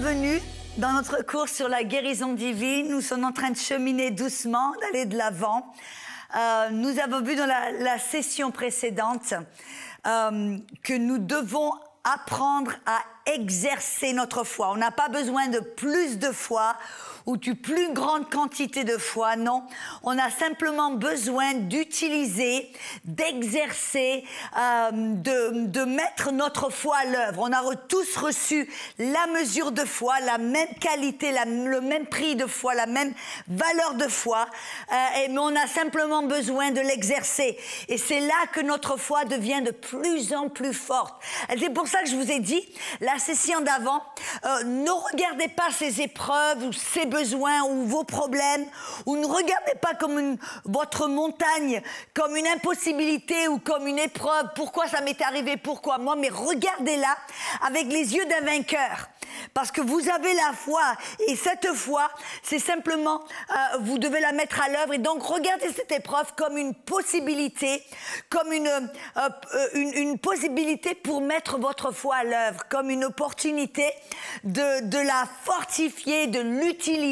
bienvenue dans notre cours sur la guérison divine. Nous sommes en train de cheminer doucement, d'aller de l'avant. Nous avons vu dans la session précédente que nous devons apprendre à exercer notre foi. On n'a pas besoin de plus de foi ou de plus grande quantité de foi, non. On a simplement besoin d'utiliser, d'exercer, de mettre notre foi à l'œuvre. On a tous reçu la mesure de foi, la même qualité, le même prix de foi, la même valeur de foi, mais on a simplement besoin de l'exercer. Et c'est là que notre foi devient de plus en plus forte. C'est pour ça que je vous ai dit, la session d'avant, ne regardez pas ces épreuves ou ces besoins ou vos problèmes, ou ne regardez pas comme votre montagne, comme une impossibilité ou comme une épreuve. Pourquoi ça m'est arrivé? Pourquoi moi? Mais regardez-la avec les yeux d'un vainqueur. Parce que vous avez la foi, et cette foi, c'est simplement, vous devez la mettre à l'œuvre. Et donc, regardez cette épreuve comme une possibilité, comme une possibilité pour mettre votre foi à l'œuvre, comme une opportunité de la fortifier, de l'utiliser.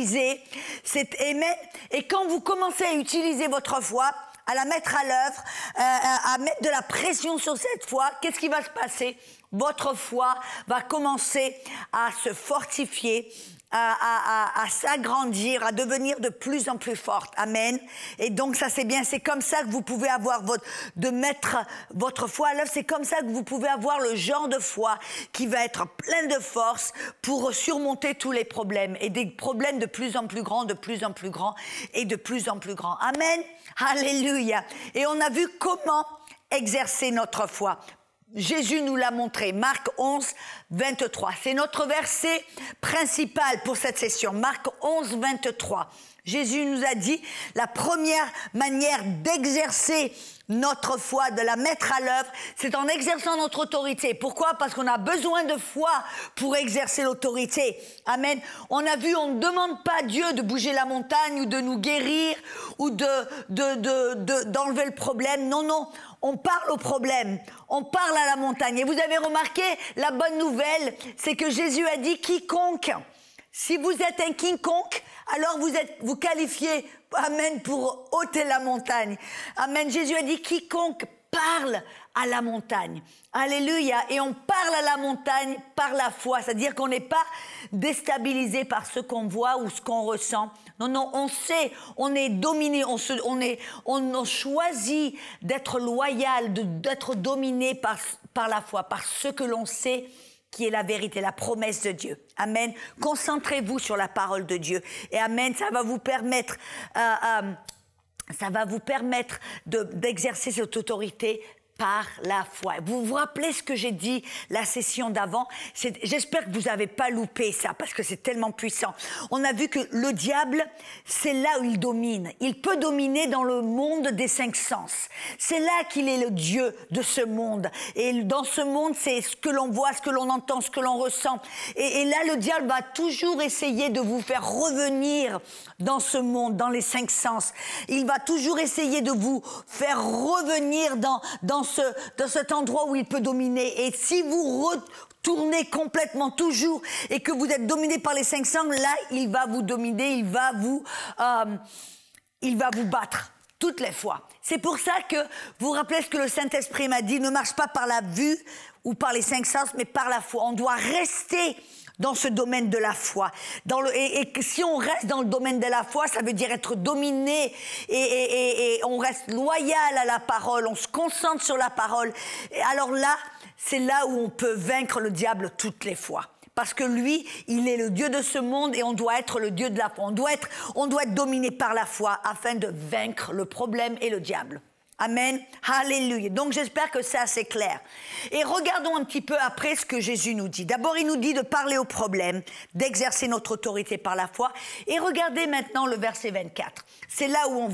Amen. Et quand vous commencez à utiliser votre foi, à la mettre à l'œuvre, à mettre de la pression sur cette foi, qu'est-ce qui va se passer? Votre foi va commencer à se fortifier, à s'agrandir, à devenir de plus en plus forte. Amen. Et donc ça c'est bien, c'est comme ça que vous pouvez avoir de mettre votre foi à l'œuvre. C'est comme ça que vous pouvez avoir le genre de foi qui va être plein de force pour surmonter tous les problèmes, et des problèmes de plus en plus grands, de plus en plus grands et de plus en plus grands. Amen. Alléluia. Et on a vu comment exercer notre foi. Jésus nous l'a montré, Marc 11, 23. C'est notre verset principal pour cette session, Marc 11, 23. Jésus nous a dit, la première manière d'exercer notre foi, de la mettre à l'œuvre, c'est en exerçant notre autorité. Pourquoi? Parce qu'on a besoin de foi pour exercer l'autorité. Amen. On a vu, on ne demande pas à Dieu de bouger la montagne ou de nous guérir ou d'enlever le problème. Non, non. On parle au problème, on parle à la montagne. Et vous avez remarqué, la bonne nouvelle, c'est que Jésus a dit quiconque. Si vous êtes un quiconque, alors vous qualifiez, amen, pour ôter la montagne. Amen. Jésus a dit quiconque parle à la montagne. Alléluia. Et on parle à la montagne par la foi. C'est-à-dire qu'on n'est pas déstabilisé par ce qu'on voit ou ce qu'on ressent. Non, non, on sait, on est dominé, on choisit d'être loyal, d'être dominé par la foi, par ce que l'on sait qui est la vérité, la promesse de Dieu. Amen. Concentrez-vous sur la parole de Dieu. Et amen, ça va vous permettre d'exercer cette autorité par la foi. Vous vous rappelez ce que j'ai dit la session d'avant? J'espère que vous n'avez pas loupé ça, parce que c'est tellement puissant. On a vu que le diable, c'est là où il domine. Il peut dominer dans le monde des cinq sens. C'est là qu'il est le Dieu de ce monde. Et dans ce monde, c'est ce que l'on voit, ce que l'on entend, ce que l'on ressent. Et là, le diable va toujours essayer de vous faire revenir dans ce monde, dans les cinq sens. Il va toujours essayer de vous faire revenir dans cet endroit où il peut dominer. Et si vous retournez complètement toujours et que vous êtes dominé par les cinq sens, là, il va vous dominer, il va vous battre toutes les fois. C'est pour ça que vous vous rappelez ce que le Saint-Esprit m'a dit, ne marche pas par la vue ou par les cinq sens, mais par la foi. On doit rester dans ce domaine de la foi. Et si on reste dans le domaine de la foi, ça veut dire être dominé et on reste loyal à la parole, on se concentre sur la parole. Et alors là, c'est là où on peut vaincre le diable toutes les fois. Parce que lui, il est le Dieu de ce monde et on doit être le Dieu de la foi. On doit être dominé par la foi afin de vaincre le problème et le diable. Amen. Alléluia. Donc, j'espère que c'est assez clair. Et regardons un petit peu après ce que Jésus nous dit. D'abord, il nous dit de parler au problème, d'exercer notre autorité par la foi. Et regardez maintenant le verset 24. C'est là où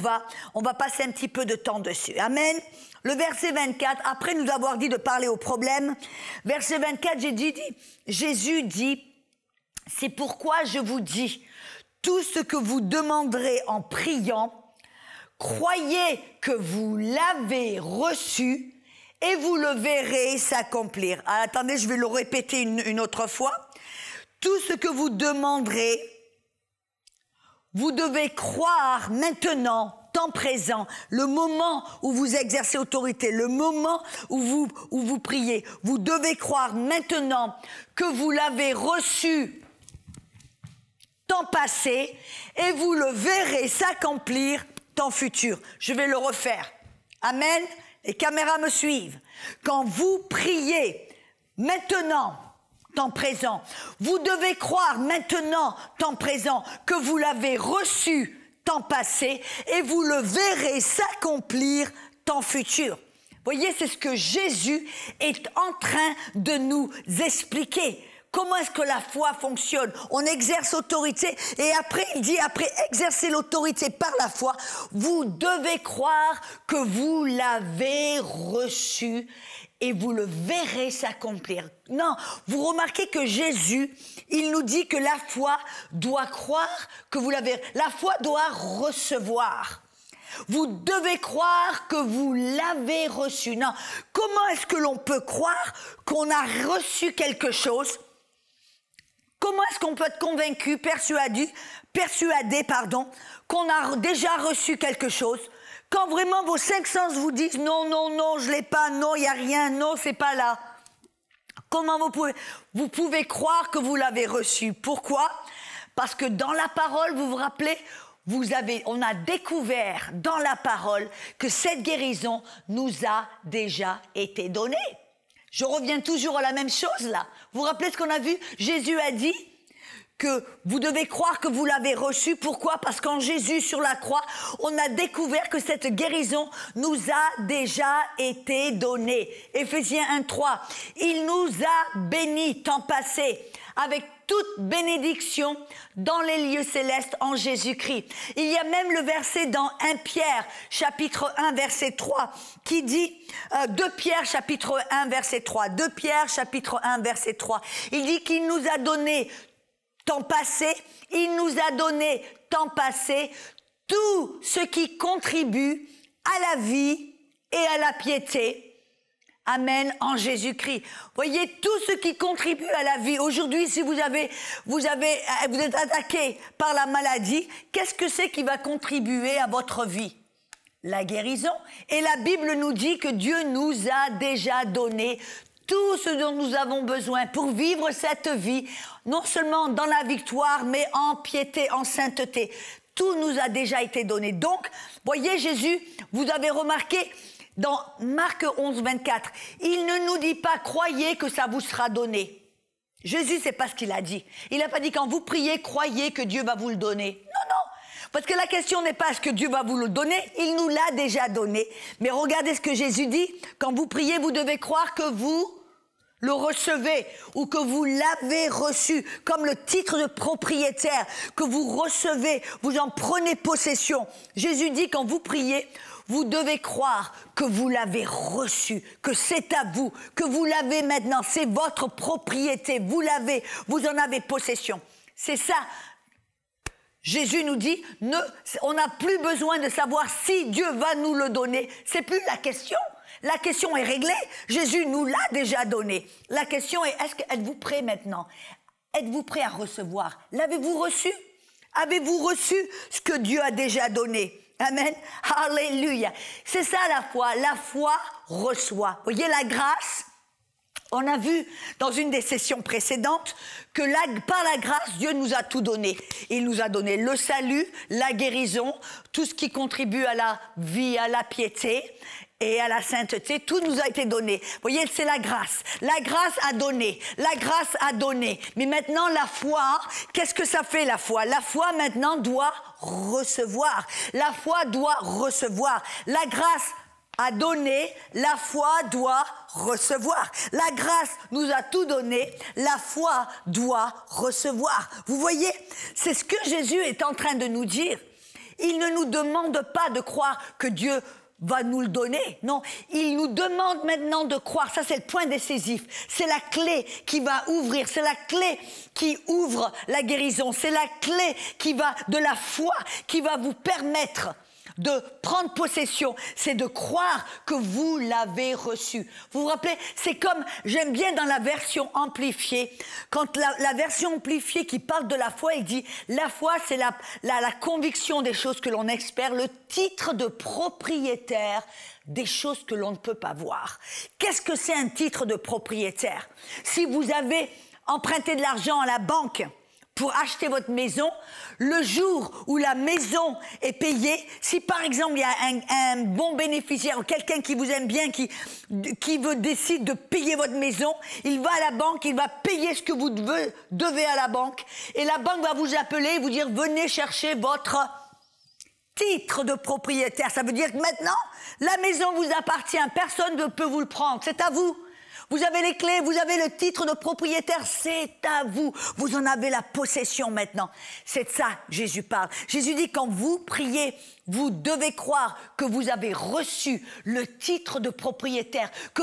on va passer un petit peu de temps dessus. Amen. Le verset 24, après nous avoir dit de parler au problème, verset 24, Jésus dit, c'est pourquoi je vous dis, tout ce que vous demanderez en priant, croyez que vous l'avez reçu et vous le verrez s'accomplir. Ah, attendez, je vais le répéter une autre fois. Tout ce que vous demanderez, vous devez croire maintenant, temps présent, le moment où vous exercez autorité, le moment où vous priez. Vous devez croire maintenant que vous l'avez reçu temps passé et vous le verrez s'accomplir temps futur. Je vais le refaire. Amen. Les caméras me suivent. Quand vous priez maintenant, temps présent, vous devez croire maintenant, temps présent, que vous l'avez reçu temps passé et vous le verrez s'accomplir temps futur. Voyez, c'est ce que Jésus est en train de nous expliquer. Comment est-ce que la foi fonctionne? On exerce autorité et après, il dit, après exercer l'autorité par la foi, vous devez croire que vous l'avez reçu et vous le verrez s'accomplir. Non, vous remarquez que Jésus, il nous dit que la foi doit croire que vous l'avez... La foi doit recevoir. Vous devez croire que vous l'avez reçu. Non, comment est-ce que l'on peut croire qu'on a reçu quelque chose? Comment est-ce qu'on peut être convaincu, persuadé, qu'on a déjà reçu quelque chose? Quand vraiment vos 5 sens vous disent non, non, non, je l'ai pas, non, il n'y a rien, non, c'est pas là. Comment vous pouvez croire que vous l'avez reçu? Pourquoi? Parce que dans la parole, vous vous rappelez, on a découvert dans la parole que cette guérison nous a déjà été donnée. Je reviens toujours à la même chose là. Vous vous rappelez ce qu'on a vu? Jésus a dit que vous devez croire que vous l'avez reçu. Pourquoi? Parce qu'en Jésus sur la croix, on a découvert que cette guérison nous a déjà été donnée. Éphésiens 1:3. Il nous a bénis temps passé avec toute bénédiction dans les lieux célestes en Jésus-Christ. Il y a même le verset dans 1 Pierre, chapitre 1, verset 3, qui dit, 2 Pierre, chapitre 1, verset 3, 2 Pierre, chapitre 1, verset 3, il dit qu'il nous a donné temps passé, il nous a donné temps passé tout ce qui contribue à la vie et à la piété. Amen, en Jésus-Christ. Voyez, tout ce qui contribue à la vie. Aujourd'hui, si vous êtes attaqué par la maladie, qu'est-ce que c'est qui va contribuer à votre vie? La guérison. Et la Bible nous dit que Dieu nous a déjà donné tout ce dont nous avons besoin pour vivre cette vie, non seulement dans la victoire, mais en piété, en sainteté. Tout nous a déjà été donné. Donc, voyez Jésus, vous avez remarqué, dans Marc 11, 24, il ne nous dit pas « croyez que ça vous sera donné ». Jésus, c'est pas ce qu'il a dit. Il n'a pas dit « quand vous priez, croyez que Dieu va vous le donner ». Non, non, parce que la question n'est pas « est-ce que Dieu va vous le donner ?» Il nous l'a déjà donné. Mais regardez ce que Jésus dit. Quand vous priez, vous devez croire que vous le recevez ou que vous l'avez reçu, comme le titre de propriétaire, que vous recevez, vous en prenez possession. Jésus dit quand vous priez, vous devez croire que vous l'avez reçu, que c'est à vous, que vous l'avez maintenant, c'est votre propriété, vous l'avez, vous en avez possession. C'est ça. Jésus nous dit, on n'a plus besoin de savoir si Dieu va nous le donner. C'est plus la question. La question est réglée. Jésus nous l'a déjà donné. La question est, êtes-vous prêts maintenant? Êtes-vous prêts à recevoir? L'avez-vous reçu? Avez-vous reçu ce que Dieu a déjà donné? Amen. Alléluia. C'est ça la foi. La foi reçoit. Vous voyez la grâce? On a vu dans une des sessions précédentes que par la grâce, Dieu nous a tout donné. Il nous a donné le salut, la guérison, tout ce qui contribue à la vie, à la piété et à la sainteté. Tout nous a été donné. Vous voyez, c'est la grâce. La grâce a donné. La grâce a donné. Mais maintenant, la foi, qu'est-ce que ça fait la foi? La foi maintenant doit recevoir. La foi doit recevoir. La grâce a donné, la foi doit recevoir. La grâce nous a tout donné, la foi doit recevoir. Vous voyez, c'est ce que Jésus est en train de nous dire. Il ne nous demande pas de croire que Dieu va nous le donner. Non, il nous demande maintenant de croire. Ça, c'est le point décisif. C'est la clé qui va ouvrir. C'est la clé qui ouvre la guérison. C'est la clé de la foi qui va vous permettre de prendre possession, c'est de croire que vous l'avez reçu. Vous vous rappelez, c'est comme, j'aime bien dans la version amplifiée, quand la version amplifiée qui parle de la foi, il dit, la foi c'est la conviction des choses que l'on espère, le titre de propriétaire des choses que l'on ne peut pas voir. Qu'est-ce que c'est un titre de propriétaire? Si vous avez emprunté de l'argent à la banque pour acheter votre maison, le jour où la maison est payée, si par exemple il y a un bon bénéficiaire ou quelqu'un qui vous aime bien, qui décide de payer votre maison, il va à la banque, il va payer ce que vous devez à la banque, et la banque va vous appeler et vous dire « Venez chercher votre titre de propriétaire ». Ça veut dire que maintenant, la maison vous appartient, personne ne peut vous le prendre, c'est à vous. Vous avez les clés, vous avez le titre de propriétaire, c'est à vous. Vous en avez la possession maintenant. C'est de ça Jésus parle. Jésus dit quand vous priez, vous devez croire que vous avez reçu le titre de propriétaire, que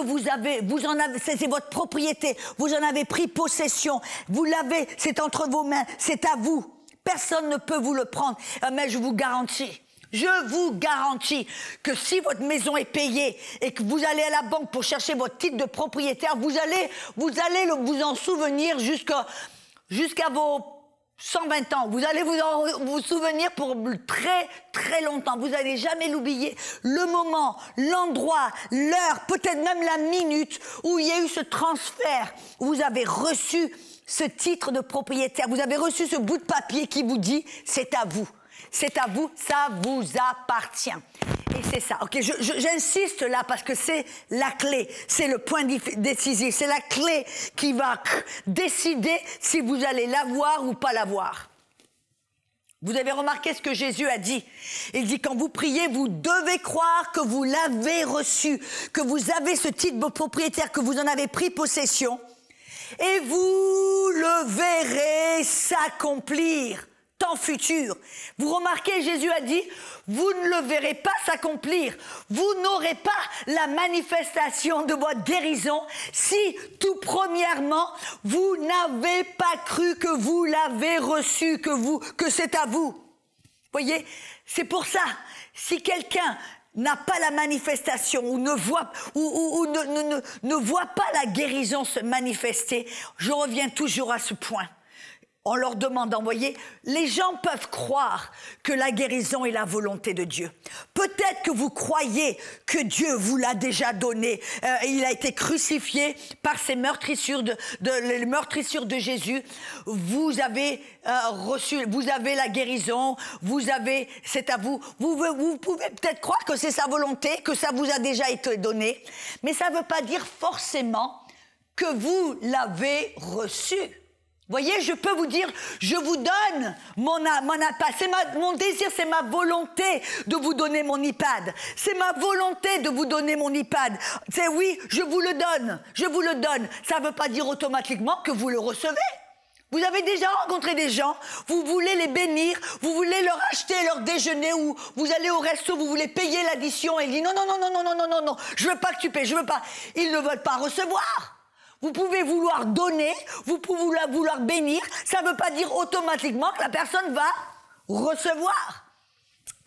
c'est votre propriété, vous en avez pris possession, vous l'avez, c'est entre vos mains, c'est à vous. Personne ne peut vous le prendre, mais je vous garantis que si votre maison est payée et que vous allez à la banque pour chercher votre titre de propriétaire, vous allez vous en souvenir jusqu'à vos 120 ans. Vous allez vous souvenir pour très, très longtemps. Vous n'allez jamais l'oublier. Le moment, l'endroit, l'heure, peut-être même la minute où il y a eu ce transfert, où vous avez reçu ce titre de propriétaire. Vous avez reçu ce bout de papier qui vous dit « c'est à vous ». C'est à vous, ça vous appartient. Et c'est ça. Ok, j'insiste là parce que c'est la clé, c'est le point décisif, c'est la clé qui va décider si vous allez l'avoir ou pas l'avoir. Vous avez remarqué ce que Jésus a dit. Il dit quand vous priez, vous devez croire que vous l'avez reçu, que vous avez ce titre de propriétaire, que vous en avez pris possession, et vous le verrez s'accomplir. Temps futur. Vous remarquez, Jésus a dit, vous ne le verrez pas s'accomplir. Vous n'aurez pas la manifestation de votre guérison si, tout premièrement, vous n'avez pas cru que vous l'avez reçu, que c'est à vous. Voyez, c'est pour ça, si quelqu'un n'a pas la manifestation ou ne voit pas la guérison se manifester, je reviens toujours à ce point. En leur demandant, voyez, les gens peuvent croire que la guérison est la volonté de Dieu. Peut-être que vous croyez que Dieu vous l'a déjà donné. Il a été crucifié par ces meurtrissures les meurtrissures de Jésus. Vous avez vous avez la guérison, c'est à vous. Vous pouvez peut-être croire que c'est sa volonté, que ça vous a déjà été donné, mais ça ne veut pas dire forcément que vous l'avez reçu. Voyez, je peux vous dire, je vous donne mon iPad. Mon désir, c'est ma volonté de vous donner mon iPad. C'est ma volonté de vous donner mon iPad. C'est oui, je vous le donne. Ça ne veut pas dire automatiquement que vous le recevez. Vous avez déjà rencontré des gens, vous voulez les bénir, vous voulez leur acheter leur déjeuner ou vous allez au resto, vous voulez payer l'addition et ils disent non, je veux pas que tu payes, je veux pas. Ils ne veulent pas recevoir. Vous pouvez vouloir donner, vous pouvez vouloir bénir, ça ne veut pas dire automatiquement que la personne va recevoir.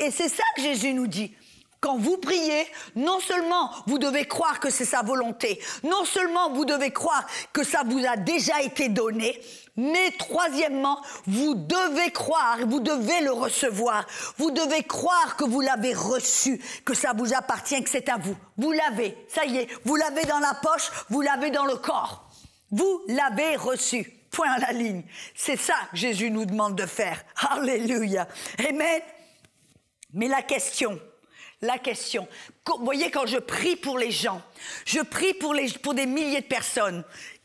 Et c'est ça que Jésus nous dit. Quand vous priez, non seulement vous devez croire que c'est sa volonté, non seulement vous devez croire que ça vous a déjà été donné, mais troisièmement, vous devez croire, vous devez le recevoir. Vous devez croire que vous l'avez reçu, que ça vous appartient, que c'est à vous. Vous l'avez, ça y est, vous l'avez dans la poche, vous l'avez dans le corps. Vous l'avez reçu. Point à la ligne. C'est ça que Jésus nous demande de faire. Alléluia. Amen. Mais la question, vous voyez, quand je prie pour les gens, je prie pour des milliers de personnes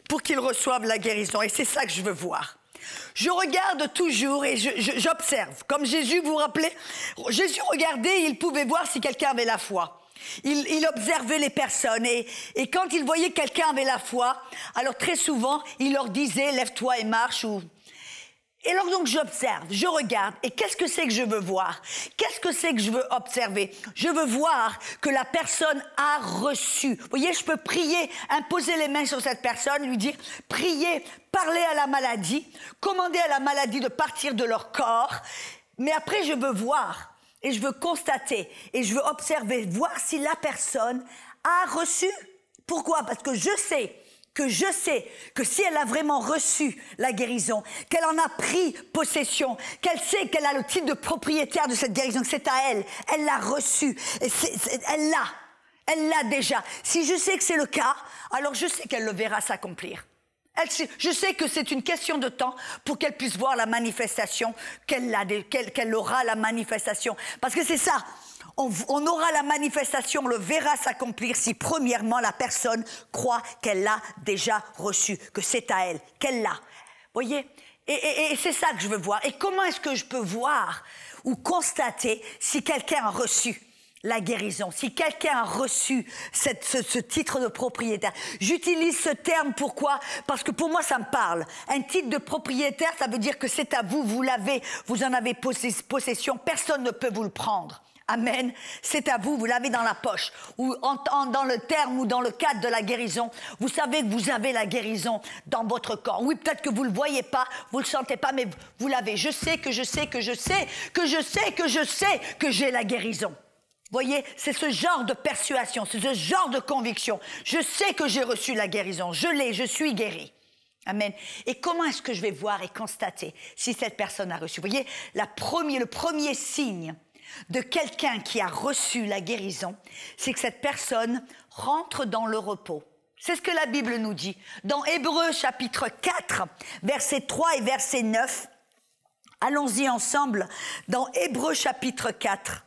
pour qu'ils reçoivent la guérison. Et c'est ça que je veux voir. Je regarde toujours et j'observe. Comme Jésus, vous vous rappelez, Jésus regardait et il pouvait voir si quelqu'un avait la foi. Il observait les personnes et quand il voyait que quelqu'un avait la foi, alors très souvent, il leur disait « lève-toi et marche » Et alors donc j'observe, je regarde, et qu'est-ce que c'est que je veux voir? Qu'est-ce que c'est que je veux observer? Je veux voir que la personne a reçu. Vous voyez, je peux prier, imposer les mains sur cette personne, lui dire, prier, parler à la maladie, commander à la maladie de partir de leur corps, mais après je veux voir. et je veux constater, et je veux observer, voir si la personne a reçu. Pourquoi? Parce que je sais que si elle a vraiment reçu la guérison, qu'elle en a pris possession, qu'elle sait qu'elle a le titre de propriétaire de cette guérison, que c'est à elle, elle l'a reçue, elle l'a déjà. Si je sais que c'est le cas, alors je sais qu'elle le verra s'accomplir. Je sais que c'est une question de temps pour qu'elle puisse voir la manifestation, qu'elle aura la manifestation. Parce que c'est ça, on aura la manifestation, on le verra s'accomplir si premièrement la personne croit qu'elle l'a déjà reçu, que c'est à elle, qu'elle l'a. Voyez? Et c'est ça que je veux voir. Et comment est-ce que je peux voir ou constater si quelqu'un a reçu la guérison, si quelqu'un a reçu ce titre de propriétaire? J'utilise ce terme, pourquoi? Parce que pour moi ça me parle. Un titre de propriétaire, ça veut dire que c'est à vous, vous en avez possession, personne ne peut vous le prendre. Amen. C'est à vous, vous l'avez dans la poche. Ou dans le terme ou dans le cadre de la guérison, vous savez que vous avez la guérison dans votre corps. Oui, peut-être que vous ne le voyez pas, vous ne le sentez pas, mais vous l'avez. Je sais que j'ai la guérison. Voyez, c'est ce genre de persuasion, c'est ce genre de conviction. Je sais que j'ai reçu la guérison, je suis guéri. Amen. Et comment est-ce que je vais voir et constater si cette personne a reçu? Vous voyez, le premier signe de quelqu'un qui a reçu la guérison, c'est que cette personne rentre dans le repos. C'est ce que la Bible nous dit. Dans Hébreux chapitre 4, versets 3 et verset 9, allons-y ensemble dans Hébreux chapitre 4.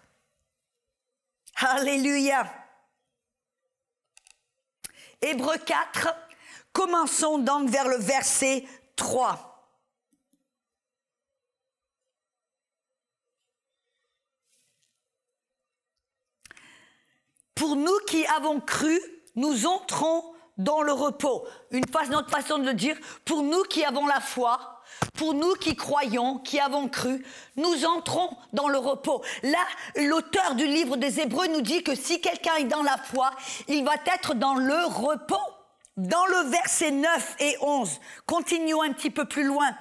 Alléluia. Hébreux 4, commençons donc vers le verset 3. Pour nous qui avons cru, nous entrons dans le repos. Notre façon de le dire, pour nous qui avons la foi, pour nous qui croyons, qui avons cru, nous entrons dans le repos. Là, l'auteur du livre des Hébreux nous dit que si quelqu'un est dans la foi, il va être dans le repos. Dans le verset 9 et 11, continuons un petit peu plus loin.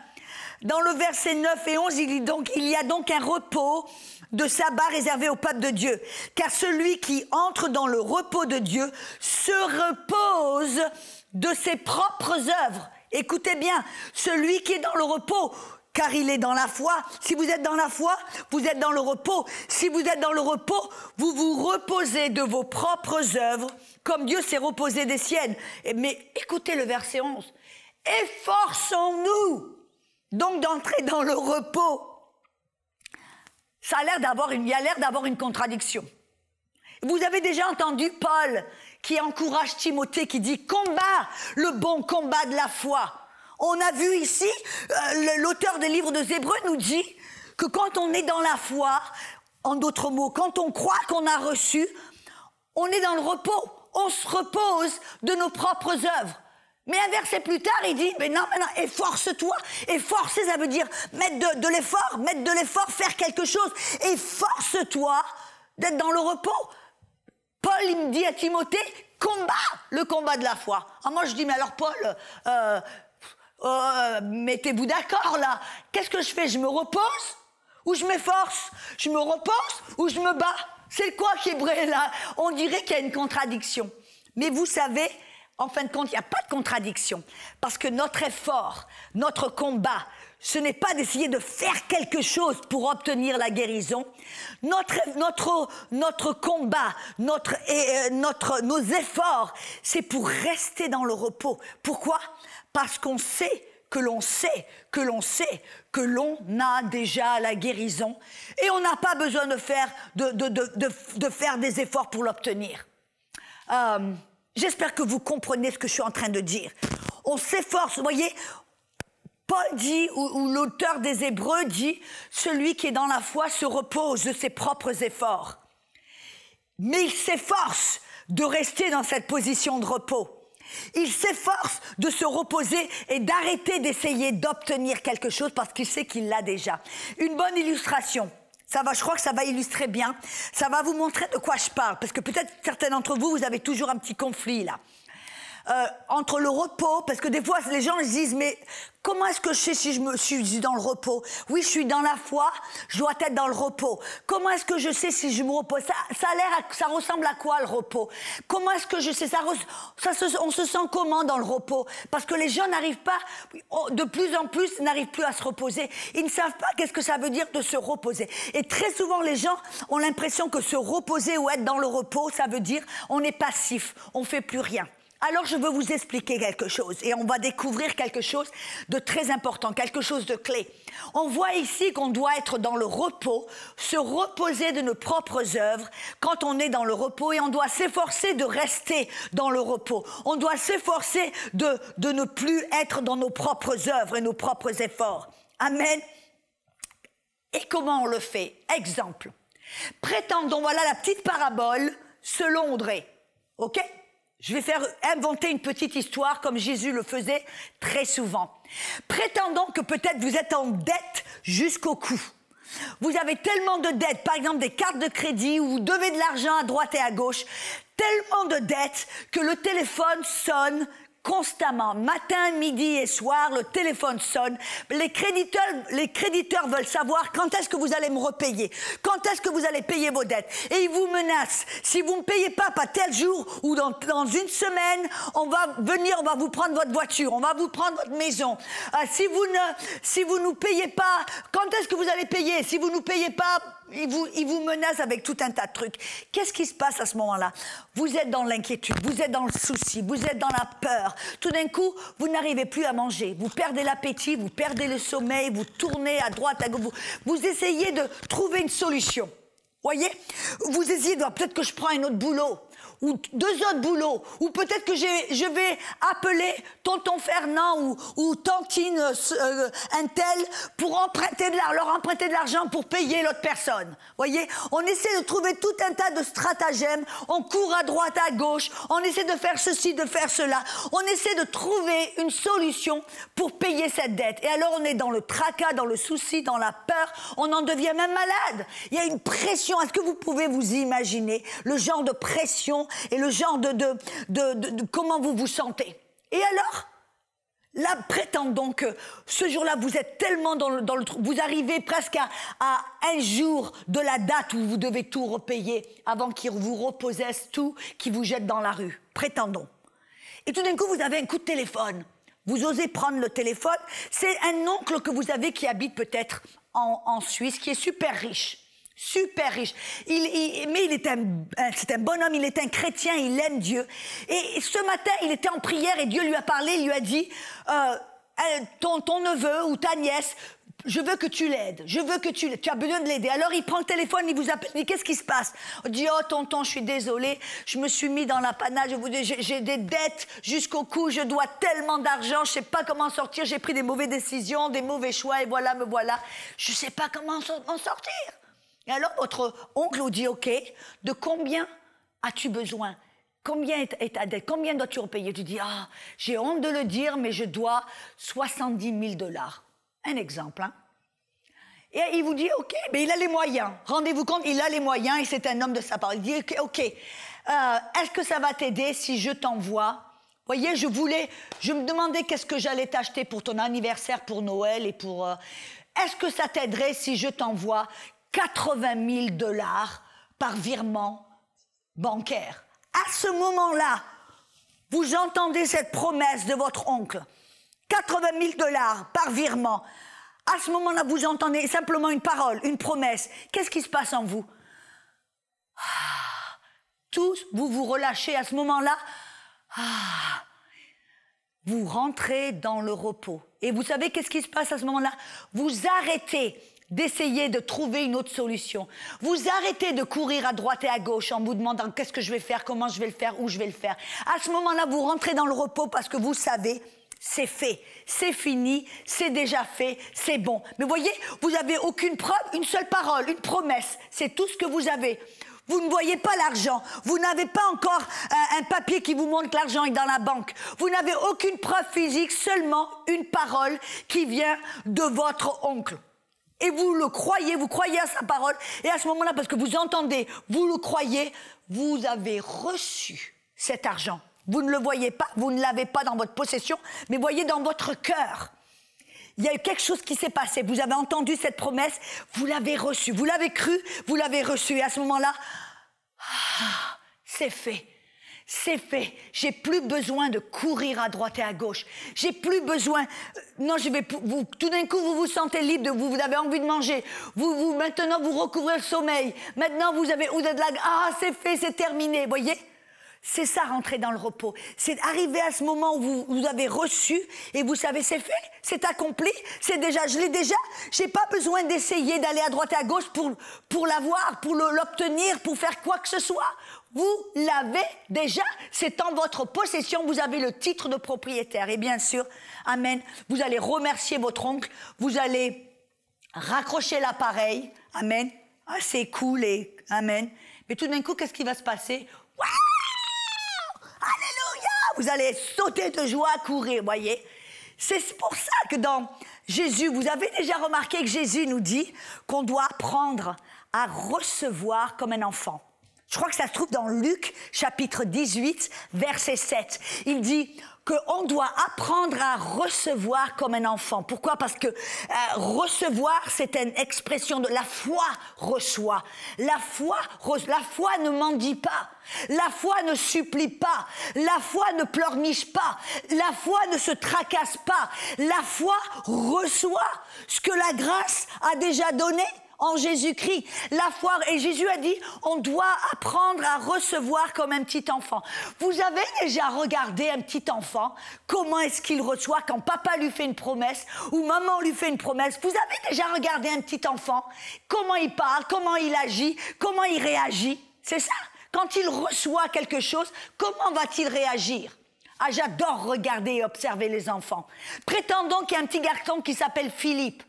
Dans le verset 9 et 11, il y a donc un repos de sabbat réservé au peuple de Dieu. Car celui qui entre dans le repos de Dieu se repose de ses propres œuvres. Écoutez bien, celui qui est dans le repos, car il est dans la foi. Si vous êtes dans la foi, vous êtes dans le repos. Si vous êtes dans le repos, vous vous reposez de vos propres œuvres, comme Dieu s'est reposé des siennes. Mais écoutez le verset 11. Efforçons-nous donc d'entrer dans le repos. Il y a l'air d'avoir une contradiction. Vous avez déjà entendu Paul qui encourage Timothée, qui dit « Combat le bon combat de la foi ». On a vu ici, l'auteur des livres des Hébreux nous dit que quand on est dans la foi, en d'autres mots, quand on croit qu'on a reçu, on est dans le repos. On se repose de nos propres œuvres. Mais un verset plus tard, il dit, mais non, efforce-toi. Efforcer, ça veut dire mettre de l'effort, faire quelque chose. Efforce-toi d'être dans le repos. Paul, il me dit à Timothée, combat le combat de la foi. Ah, moi, je dis, mais alors Paul, mettez-vous d'accord là. Qu'est-ce que je fais? Je me repose ou je m'efforce? Je me repose ou je me bats? C'est quoi qui est vrai là? On dirait qu'il y a une contradiction. Mais vous savez, en fin de compte, il n'y a pas de contradiction. Parce que notre effort, notre combat, ce n'est pas d'essayer de faire quelque chose pour obtenir la guérison. Notre combat, nos efforts, c'est pour rester dans le repos. Pourquoi? Parce qu'on sait que l'on a déjà la guérison et on n'a pas besoin de faire des efforts pour l'obtenir. J'espère que vous comprenez ce que je suis en train de dire. On s'efforce, vous voyez, Paul dit, ou l'auteur des Hébreux dit, celui qui est dans la foi se repose de ses propres efforts. Mais il s'efforce de rester dans cette position de repos. Il s'efforce de se reposer et d'arrêter d'essayer d'obtenir quelque chose parce qu'il sait qu'il l'a déjà. Une bonne illustration. Je crois que ça va illustrer bien. Ça va vous montrer de quoi je parle. Parce que peut-être certains d'entre vous, vous avez toujours un petit conflit là. entre le repos, parce que des fois les gens se disent mais comment est-ce que je sais si je suis dans le repos? Oui, je suis dans la foi, je dois être dans le repos. Comment est-ce que je sais si je me repose? Ça ressemble à quoi le repos? Comment est-ce que je sais on se sent comment dans le repos? Parce que les gens n'arrivent pas, de plus en plus, n'arrivent plus à se reposer. Ils ne savent pas qu'est-ce que ça veut dire de se reposer. Et très souvent, les gens ont l'impression que se reposer ou être dans le repos, ça veut dire on est passif, on ne fait plus rien. Alors je veux vous expliquer quelque chose et on va découvrir quelque chose de très important, quelque chose de clé. On voit ici qu'on doit être dans le repos, se reposer de nos propres œuvres quand on est dans le repos et on doit s'efforcer de rester dans le repos. On doit s'efforcer de ne plus être dans nos propres œuvres et nos propres efforts. Amen. Et comment on le fait? Exemple. Prétendons, voilà la petite parabole selon Audrey. OK? Je vais inventer une petite histoire comme Jésus le faisait très souvent. Prétendons que peut-être vous êtes en dette jusqu'au cou. Vous avez tellement de dettes, par exemple des cartes de crédit où vous devez de l'argent à droite et à gauche, tellement de dettes que le téléphone sonne constamment, matin, midi et soir, le téléphone sonne. Les créditeurs veulent savoir quand est-ce que vous allez me repayer, quand est-ce que vous allez payer vos dettes. Et ils vous menacent. Si vous ne me payez pas tel jour ou dans une semaine, on va vous prendre votre voiture, on va vous prendre votre maison. Si vous nous payez pas, quand est-ce que vous allez payer? Si vous ne nous payez pas, ils vous menacent avec tout un tas de trucs. Qu'est-ce qui se passe à ce moment-là? Vous êtes dans l'inquiétude, vous êtes dans le souci, vous êtes dans la peur. Tout d'un coup, vous n'arrivez plus à manger. Vous perdez l'appétit, vous perdez le sommeil, vous tournez à droite, à gauche. Vous essayez de trouver une solution. Voyez? Vous essayez de dire, peut-être que je prends un autre boulot. Ou 2 autres boulots, ou peut-être que je vais appeler tonton Fernand ou tantine Untel pour leur emprunter de l'argent pour payer l'autre personne. Voyez, on essaie de trouver tout un tas de stratagèmes, on court à droite, à gauche, on essaie de faire ceci, de faire cela, on essaie de trouver une solution pour payer cette dette. Et alors on est dans le tracas, dans le souci, dans la peur, on en devient même malade. Il y a une pression, est-ce que vous pouvez vous imaginer le genre de pression et le genre de comment vous vous sentez. Et alors, là, prétendons que ce jour-là, vous êtes tellement dans le vous arrivez presque à un jour de la date où vous devez tout repayer avant qu'ils vous repossèdent tout, qu'ils vous jettent dans la rue. Prétendons. Et tout d'un coup, vous avez un coup de téléphone. Vous osez prendre le téléphone. C'est un oncle que vous avez qui habite peut-être en Suisse, qui est super riche. Super riche. Mais c'est un bonhomme, il est un chrétien, il aime Dieu. Et ce matin, il était en prière et Dieu lui a parlé, il lui a dit ton neveu ou ta nièce, je veux que tu l'aides, tu as besoin de l'aider. Alors il prend le téléphone, il vous appelle, il dit qu'est-ce qui se passe? On dit oh tonton, je suis désolé, je me suis mis dans la panade, j'ai des dettes jusqu'au cou, je dois tellement d'argent, je sais pas comment sortir, j'ai pris des mauvaises décisions, des mauvais choix et voilà, me voilà, je sais pas comment en sortir. Et alors, votre oncle vous dit, OK, de combien as-tu besoin? Combien est ta dette? Combien dois-tu repayer? Tu dis, j'ai honte de le dire, mais je dois 70 000 $. Un exemple, hein. Et il vous dit, OK, mais il a les moyens. Rendez-vous compte, il a les moyens et c'est un homme de sa part. Il dit, OK, est-ce que ça va t'aider si je t'envoie? Voyez, je me demandais qu'est-ce que j'allais t'acheter pour ton anniversaire, pour Noël et pour... est-ce que ça t'aiderait si je t'envoie 80 000 $ par virement bancaire? À ce moment-là, vous entendez cette promesse de votre oncle. 80 000 $ par virement. À ce moment-là, vous entendez simplement une parole, une promesse. Qu'est-ce qui se passe en vous? Tous, vous vous relâchez à ce moment-là. Vous rentrez dans le repos. Et vous savez qu'est-ce qui se passe à ce moment-là? Vous arrêtez d'essayer de trouver une autre solution. Vous arrêtez de courir à droite et à gauche en vous demandant qu'est-ce que je vais faire, comment je vais le faire, où je vais le faire. À ce moment-là, vous rentrez dans le repos parce que vous savez, c'est fait, c'est fini, c'est déjà fait, c'est bon. Mais voyez, vous n'avez aucune preuve, une seule parole, une promesse. C'est tout ce que vous avez. Vous ne voyez pas l'argent. Vous n'avez pas encore un papier qui vous montre que l'argent est dans la banque. Vous n'avez aucune preuve physique, seulement une parole qui vient de votre oncle. Et vous croyez à sa parole. Et à ce moment-là, parce que vous entendez, vous le croyez, vous avez reçu cet argent. Vous ne le voyez pas, vous ne l'avez pas dans votre possession, mais voyez dans votre cœur. Il y a eu quelque chose qui s'est passé. Vous avez entendu cette promesse, vous l'avez reçue. Vous l'avez cru, vous l'avez reçue. Et à ce moment-là, c'est fait. C'est fait. J'ai plus besoin de courir à droite et à gauche. J'ai plus besoin. Non, tout d'un coup, vous vous sentez libre de vous avez envie de manger. Maintenant, vous recouvrez le sommeil. Maintenant, vous êtes là. Ah, c'est fait, c'est terminé. Voyez? C'est ça, rentrer dans le repos. C'est arriver à ce moment où vous avez reçu et vous savez, c'est fait, c'est accompli, je l'ai déjà. J'ai pas besoin d'essayer d'aller à droite et à gauche pour l'avoir, pour l'obtenir, pour faire quoi que ce soit. Vous l'avez déjà, c'est en votre possession, vous avez le titre de propriétaire. Et bien sûr, amen, vous allez remercier votre oncle, vous allez raccrocher l'appareil, amen. Ah, c'est cool et amen. Mais tout d'un coup, qu'est-ce qui va se passer? Wow! Alléluia! Vous allez sauter de joie, courir, voyez? C'est pour ça que dans Jésus, vous avez déjà remarqué que Jésus nous dit qu'on doit apprendre à recevoir comme un enfant. Je crois que ça se trouve dans Luc, chapitre 18, verset 7. Il dit qu'on doit apprendre à recevoir comme un enfant. Pourquoi? Parce que recevoir, c'est une expression de la foi reçoit. La foi ne mendie pas. La foi ne supplie pas. La foi ne pleurniche pas. La foi ne se tracasse pas. La foi reçoit ce que la grâce a déjà donné en Jésus-Christ. La foi, et Jésus a dit, on doit apprendre à recevoir comme un petit enfant. Vous avez déjà regardé un petit enfant, comment est-ce qu'il reçoit quand papa lui fait une promesse ou maman lui fait une promesse? Vous avez déjà regardé un petit enfant, comment il parle, comment il agit, comment il réagit? C'est ça. Quand il reçoit quelque chose, comment va-t-il réagir? Ah, j'adore regarder et observer les enfants. Prétendons qu'il y a un petit garçon qui s'appelle Philippe.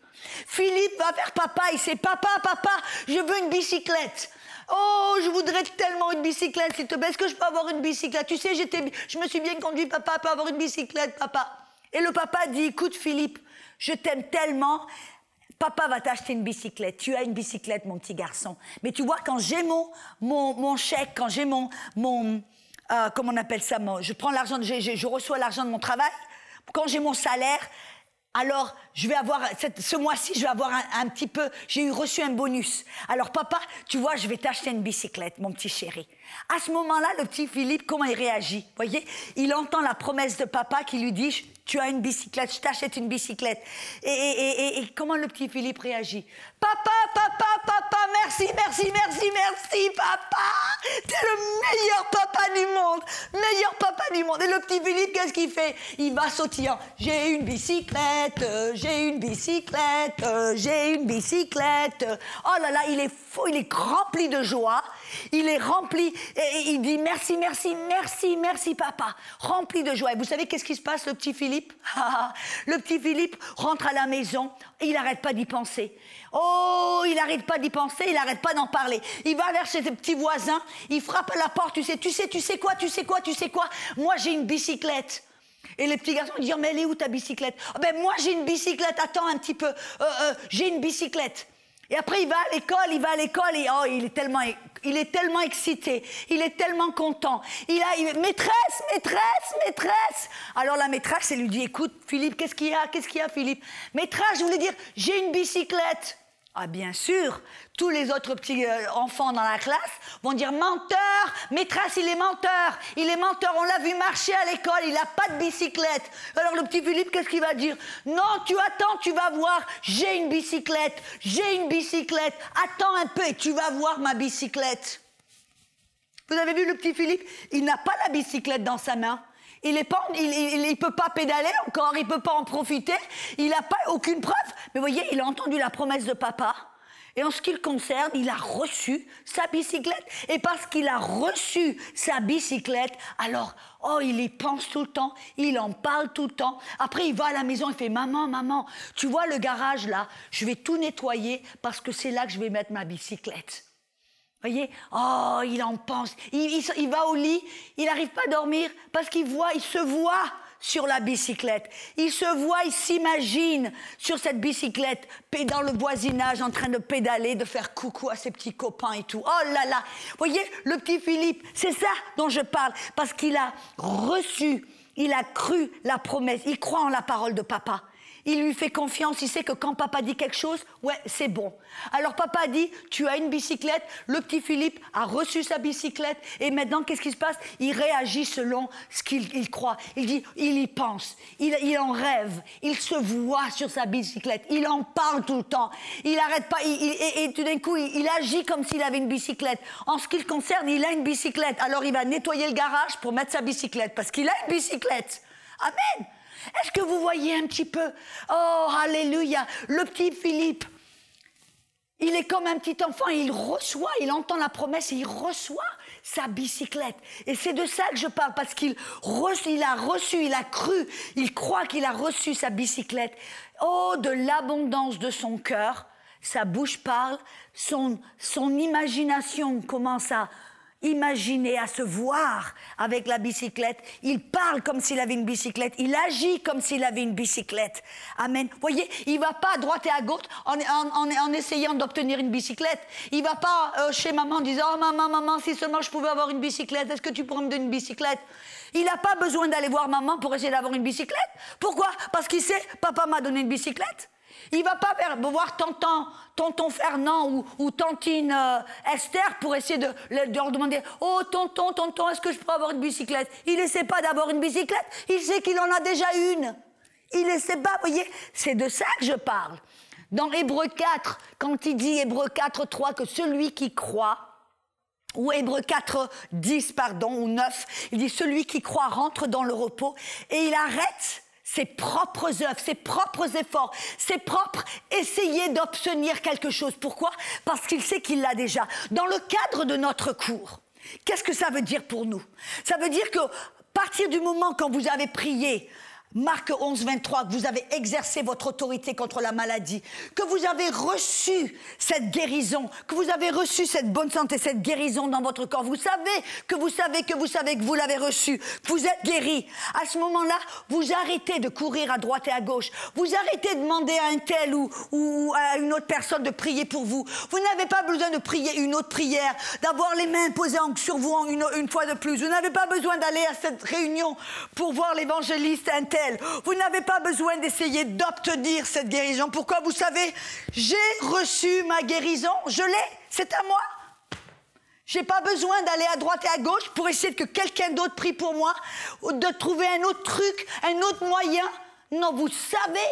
Philippe va vers papa, il sait, papa, je veux une bicyclette. Oh, je voudrais tellement une bicyclette, s'il te plaît, est-ce que je peux avoir une bicyclette? Tu sais, je me suis bien conduit, papa, peut avoir une bicyclette, papa. Et le papa dit, écoute Philippe, je t'aime tellement, papa va t'acheter une bicyclette. Tu as une bicyclette, mon petit garçon. Mais tu vois, quand j'ai mon chèque, quand j'ai comment on appelle ça, je prends l'argent, je reçois l'argent de mon travail, quand j'ai mon salaire, alors, je vais avoir, ce mois-ci, je vais avoir un petit peu, j'ai reçu un bonus. Alors, papa, tu vois, je vais t'acheter une bicyclette, mon petit chéri. À ce moment-là, le petit Philippe, comment il réagit? Vous voyez, il entend la promesse de papa qui lui dit, tu as une bicyclette, je t'achète une bicyclette. Et comment le petit Philippe réagit? Papa, merci, papa. T'es le meilleur papa du monde. Et le petit Philippe, qu'est-ce qu'il fait? Il va sautillant. J'ai une bicyclette. Oh là là, il est fou, il est rempli de joie. Il est rempli, et il dit merci, papa. Rempli de joie. Et vous savez qu'est-ce qui se passe, le petit Philippe? Le petit Philippe rentre à la maison et il n'arrête pas d'y penser. Oh, il n'arrête pas d'y penser, il n'arrête pas d'en parler. Il va vers ses petits voisins, il frappe à la porte, tu sais quoi? Moi, j'ai une bicyclette. Et les petits garçons disent, mais elle est où ta bicyclette? Oh, ben moi, j'ai une bicyclette, attends un petit peu. J'ai une bicyclette. Et après, il va à l'école et oh, il est tellement excité, il est tellement content. Maîtresse. Alors la maîtresse, elle lui dit, écoute, Philippe, qu'est-ce qu'il y a, Philippe? Maîtresse, je voulais dire, j'ai une bicyclette. Ah, bien sûr, tous les autres petits enfants dans la classe vont dire, menteur, maîtresse, il est menteur, on l'a vu marcher à l'école, il n'a pas de bicyclette. Alors le petit Philippe, qu'est-ce qu'il va dire? Non, tu attends, tu vas voir, j'ai une bicyclette, attends un peu et tu vas voir ma bicyclette. Vous avez vu le petit Philippe? Il n'a pas la bicyclette dans sa main. Il ne peut pas pédaler encore, il ne peut pas en profiter, il n'a pas aucune preuve. Mais vous voyez, il a entendu la promesse de papa. Et en ce qui le concerne, il a reçu sa bicyclette. Et parce qu'il a reçu sa bicyclette, alors, oh, il y pense tout le temps, il en parle tout le temps. Après, il va à la maison, il fait, maman, tu vois le garage là, je vais tout nettoyer parce que c'est là que je vais mettre ma bicyclette. Vous voyez? Oh, il en pense. Il va au lit, il n'arrive pas à dormir parce il se voit sur la bicyclette. Il se voit, il s'imagine sur cette bicyclette, dans le voisinage, en train de pédaler, de faire coucou à ses petits copains et tout. Oh là là! Vous voyez, le petit Philippe, c'est ça dont je parle, parce qu'il a reçu, il a cru la promesse, il croit en la parole de papa. Il lui fait confiance, il sait que quand papa dit quelque chose, ouais, c'est bon. Alors papa a dit, tu as une bicyclette, le petit Philippe a reçu sa bicyclette, et maintenant, qu'est-ce qui se passe? Il réagit selon ce qu'il croit. Il dit, il y pense, il en rêve, il se voit sur sa bicyclette, il en parle tout le temps, il n'arrête pas, et tout d'un coup, il agit comme s'il avait une bicyclette. En ce qui le concerne, il a une bicyclette, alors il va nettoyer le garage pour mettre sa bicyclette, parce qu'il a une bicyclette. Amen. Est-ce que vous voyez un petit peu? Oh, alléluia! Le petit Philippe, il est comme un petit enfant, il reçoit, il entend la promesse et il reçoit sa bicyclette. Et c'est de ça que je parle, parce qu'il a reçu, il a cru, il croit qu'il a reçu sa bicyclette. Oh, de l'abondance de son cœur, sa bouche parle, son imagination commence à imaginer, à se voir avec la bicyclette. Il parle comme s'il avait une bicyclette. Il agit comme s'il avait une bicyclette. Amen. Vous voyez, il ne va pas à droite et à gauche en essayant d'obtenir une bicyclette. Il ne va pas chez maman en disant « Oh maman, si seulement je pouvais avoir une bicyclette, est-ce que tu pourrais me donner une bicyclette ?» Il n'a pas besoin d'aller voir maman pour essayer d'avoir une bicyclette. Pourquoi? Parce qu'il sait « Papa m'a donné une bicyclette ». Il ne va pas voir tonton Fernand ou tantine Esther pour essayer de leur demander « Oh, tonton, est-ce que je peux avoir une bicyclette ?» Il n'essaie pas d'avoir une bicyclette, il sait qu'il en a déjà une. Il ne sait pas, vous voyez, c'est de ça que je parle. Dans Hébreux 4, quand il dit, Hébreux 4, 3, que celui qui croit, ou Hébreux 4, 10, pardon, ou 9, il dit « Celui qui croit rentre dans le repos » et il arrête ses propres œuvres, ses propres efforts, ses propres essayer d'obtenir quelque chose. Pourquoi? Parce qu'il sait qu'il l'a déjà. Dans le cadre de notre cours, qu'est-ce que ça veut dire pour nous? Ça veut dire que, à partir du moment quand vous avez prié, Marc 11, 23, que vous avez exercé votre autorité contre la maladie, que vous avez reçu cette guérison, que vous avez reçu cette bonne santé, cette guérison dans votre corps. Vous savez que vous l'avez reçu, que vous êtes guéri. À ce moment-là, vous arrêtez de courir à droite et à gauche. Vous arrêtez de demander à un tel ou à une autre personne de prier pour vous. Vous n'avez pas besoin de prier une autre prière, d'avoir les mains posées sur vous une fois de plus. Vous n'avez pas besoin d'aller à cette réunion pour voir l'évangéliste un tel. Vous n'avez pas besoin d'essayer d'obtenir cette guérison. Pourquoi? Vous savez, j'ai reçu ma guérison, je l'ai, c'est à moi. Je n'ai pas besoin d'aller à droite et à gauche pour essayer que quelqu'un d'autre prie pour moi, ou de trouver un autre truc, un autre moyen. Non, vous savez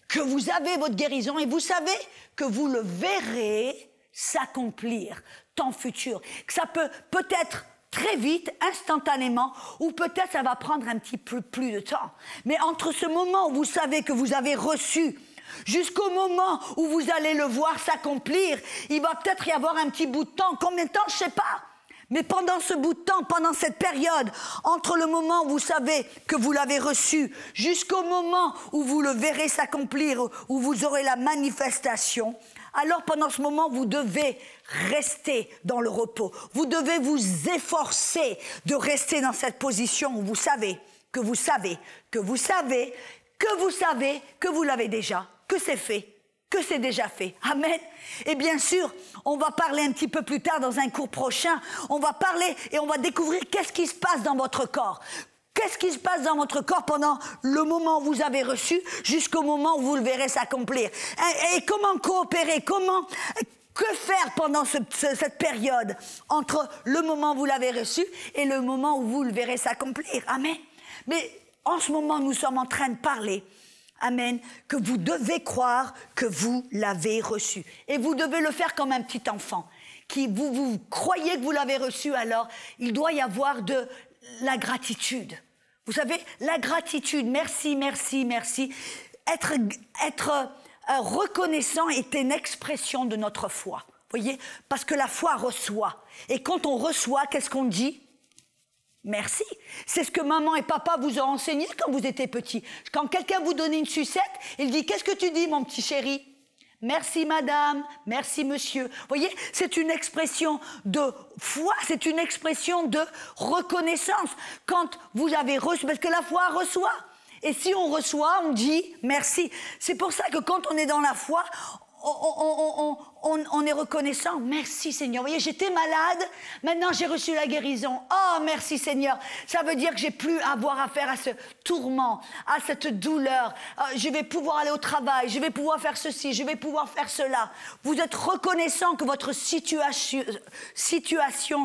que vous avez votre guérison et vous savez que vous le verrez s'accomplir, temps futur. Que ça peut-être très vite, instantanément, ou peut-être ça va prendre un petit peu plus de temps. Mais entre ce moment où vous savez que vous avez reçu, jusqu'au moment où vous allez le voir s'accomplir, il va peut-être y avoir un petit bout de temps. Combien de temps? Je ne sais pas. Mais pendant ce bout de temps, pendant cette période, entre le moment où vous savez que vous l'avez reçu, jusqu'au moment où vous le verrez s'accomplir, où vous aurez la manifestation, alors pendant ce moment, vous devez rester dans le repos. Vous devez vous efforcer de rester dans cette position où vous savez que vous savez, que vous savez, que vous savez, que vous l'avez déjà, que c'est fait, que c'est déjà fait. Amen. Et bien sûr, on va parler un petit peu plus tard dans un cours prochain, on va parler et on va découvrir qu'est-ce qui se passe dans votre corps. Qu'est-ce qui se passe dans votre corps pendant le moment où vous avez reçu jusqu'au moment où vous le verrez s'accomplir? Et comment coopérer? Que faire pendant cette période entre le moment où vous l'avez reçu et le moment où vous le verrez s'accomplir? Amen. Mais en ce moment, nous sommes en train de parler, amen, que vous devez croire que vous l'avez reçu. Et vous devez le faire comme un petit enfant. Vous croyez que vous l'avez reçu, alors il doit y avoir de la gratitude. Vous savez, la gratitude, merci, merci, merci. Être reconnaissant est une expression de notre foi. Vous voyez, parce que la foi reçoit. Et quand on reçoit, qu'est-ce qu'on dit? Merci. C'est ce que maman et papa vous ont enseigné quand vous étiez petit. Quand quelqu'un vous donne une sucette, il dit « Qu'est-ce que tu dis, mon petit chéri ?» Merci madame, merci monsieur. Vous voyez, c'est une expression de foi, c'est une expression de reconnaissance. Quand vous avez reçu, parce que la foi reçoit. Et si on reçoit, on dit merci. C'est pour ça que quand on est dans la foi, on est reconnaissant. Merci Seigneur. Vous voyez, j'étais malade, maintenant j'ai reçu la guérison. Oh, merci Seigneur. Ça veut dire que j'ai plus à avoir affaire à ce tourment, à cette douleur. Je vais pouvoir aller au travail, je vais pouvoir faire ceci, je vais pouvoir faire cela. Vous êtes reconnaissant que votre situation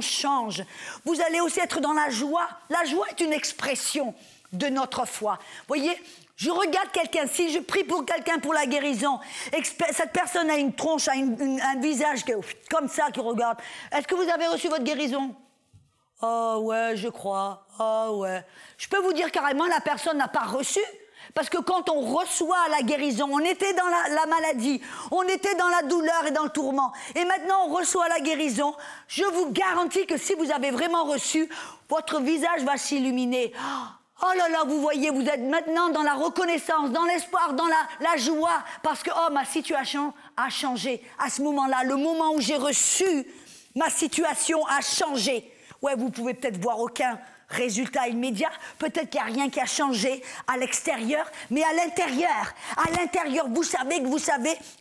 change. Vous allez aussi être dans la joie. La joie est une expression de notre foi. Vous voyez, je regarde quelqu'un, si je prie pour quelqu'un pour la guérison, et que cette personne a une tronche, a un visage comme ça qui regarde. Est-ce que vous avez reçu votre guérison? Oh ouais, je crois. Oh ouais. Je peux vous dire carrément, la personne n'a pas reçu. Parce que quand on reçoit la guérison, on était dans la maladie, on était dans la douleur et dans le tourment. Et maintenant, on reçoit la guérison. Je vous garantis que si vous avez vraiment reçu, votre visage va s'illuminer. Oh là là, vous voyez, vous êtes maintenant dans la reconnaissance, dans l'espoir, dans la joie, parce que, oh, ma situation a changé. À ce moment-là, le moment où j'ai reçu, ma situation a changé. Ouais, vous pouvez peut-être voir aucun résultat immédiat, peut-être qu'il n'y a rien qui a changé à l'extérieur, mais à l'intérieur, vous savez que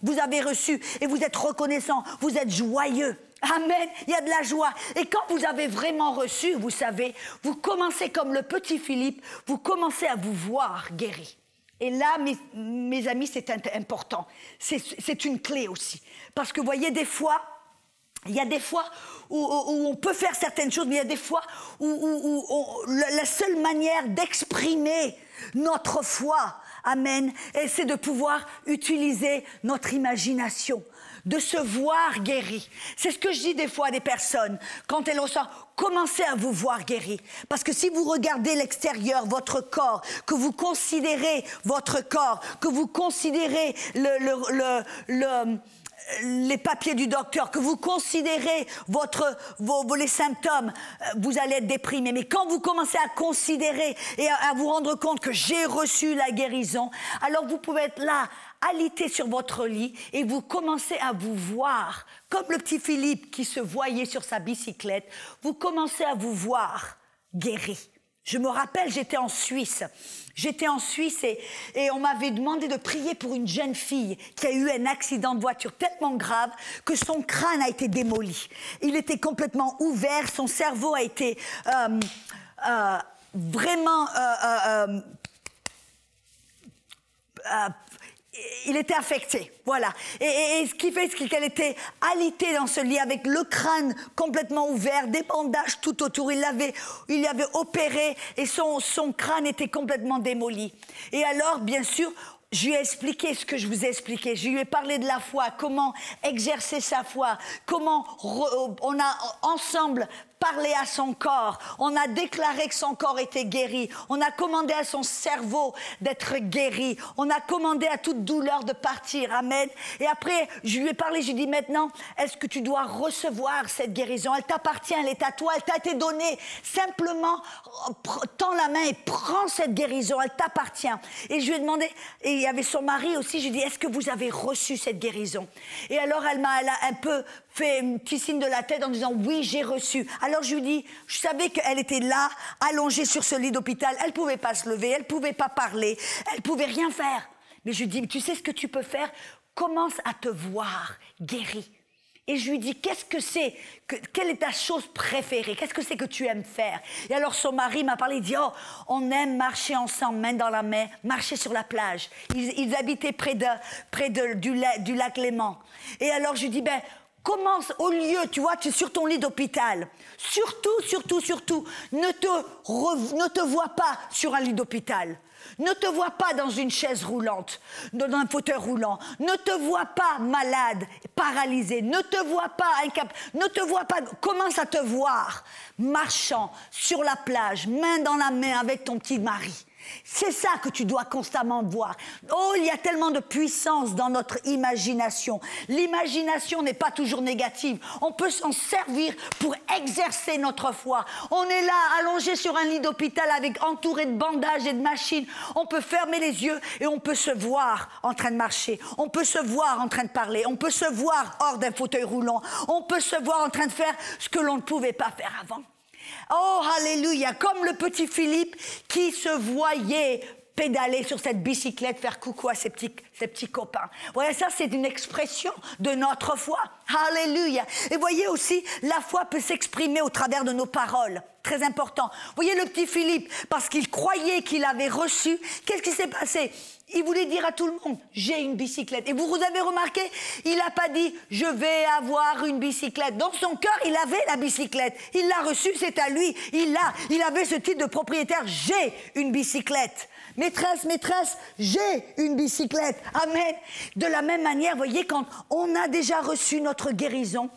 vous avez reçu, et vous êtes reconnaissant, vous êtes joyeux. Amen, il y a de la joie. Et quand vous avez vraiment reçu, vous savez, vous commencez comme le petit Philippe, vous commencez à vous voir guéri. Et là, mes amis, c'est important. C'est une clé aussi. Parce que vous voyez, il y a des fois où on peut faire certaines choses, mais il y a des fois où la seule manière d'exprimer notre foi, amen, c'est de pouvoir utiliser notre imagination, de se voir guéri. C'est ce que je dis des fois à des personnes, quand elles ressentent, commencez à vous voir guéri. Parce que si vous regardez l'extérieur, votre corps, que vous considérez votre corps, que vous considérez les papiers du docteur, que vous considérez les symptômes, vous allez être déprimé. Mais quand vous commencez à considérer et à vous rendre compte que j'ai reçu la guérison, alors vous pouvez être là, alité sur votre lit, et vous commencez à vous voir, comme le petit Philippe qui se voyait sur sa bicyclette, vous commencez à vous voir guéri. Je me rappelle, j'étais en Suisse et on m'avait demandé de prier pour une jeune fille qui a eu un accident de voiture tellement grave que son crâne a été démoli. Il était complètement ouvert, son cerveau a été vraiment... il était affecté, voilà. Et ce qui fait qu'elle était alitée dans ce lit avec le crâne complètement ouvert, des bandages tout autour. Il l'avait opéré et son crâne était complètement démoli. Et alors, bien sûr, je lui ai expliqué ce que je vous ai expliqué. Je lui ai parlé de la foi, comment exercer sa foi, comment on a ensemble parlé à son corps, on a déclaré que son corps était guéri, on a commandé à son cerveau d'être guéri, on a commandé à toute douleur de partir, amen. Et après, je lui ai parlé, je lui ai dit maintenant, est-ce que tu dois recevoir cette guérison? Elle t'appartient, elle est à toi, elle t'a été donnée. Simplement, tends la main et prends cette guérison, elle t'appartient. Et je lui ai demandé, et il y avait son mari aussi, je lui ai dit, est-ce que vous avez reçu cette guérison? Et alors, elle a un peu fait un petit signe de la tête en disant, oui, j'ai reçu. Alors je lui dis, je savais qu'elle était là, allongée sur ce lit d'hôpital, elle ne pouvait pas se lever, elle ne pouvait pas parler, elle ne pouvait rien faire. Mais je lui dis, tu sais ce que tu peux faire? Commence à te voir guérie. Et je lui dis, qu'est-ce que c'est? Quelle est ta chose préférée? Qu'est-ce que c'est que tu aimes faire? Et alors son mari m'a parlé, il dit, oh, on aime marcher ensemble, main dans la main, marcher sur la plage. Ils habitaient près du lac Léman. Et alors je lui dis, ben, commence au lieu, tu vois, tu es sur ton lit d'hôpital. Surtout, ne te vois pas sur un lit d'hôpital. Ne te vois pas dans une chaise roulante, dans un fauteuil roulant. Ne te vois pas malade, paralysé. Ne te vois pas incapable. Ne te vois pas. Commence à te voir marchant sur la plage, main dans la main avec ton petit mari. C'est ça que tu dois constamment voir. Oh, il y a tellement de puissance dans notre imagination. L'imagination n'est pas toujours négative. On peut s'en servir pour exercer notre foi. On est là, allongé sur un lit d'hôpital entouré de bandages et de machines. On peut fermer les yeux et on peut se voir en train de marcher. On peut se voir en train de parler. On peut se voir hors d'un fauteuil roulant. On peut se voir en train de faire ce que l'on ne pouvait pas faire avant. Oh, alléluia, comme le petit Philippe qui se voyait pédaler sur cette bicyclette, faire coucou à ses petits copains. Voilà, ça c'est une expression de notre foi. Alléluia. Et voyez aussi, la foi peut s'exprimer au travers de nos paroles. Très important. Voyez le petit Philippe, parce qu'il croyait qu'il avait reçu, qu'est-ce qui s'est passé? Il voulait dire à tout le monde, j'ai une bicyclette. Et vous avez remarqué, il n'a pas dit, je vais avoir une bicyclette. Dans son cœur, il avait la bicyclette. Il l'a reçue, c'est à lui. Il avait ce titre de propriétaire, j'ai une bicyclette. Maîtresse, j'ai une bicyclette. Amen. De la même manière, voyez, quand on a déjà reçu notre guérison,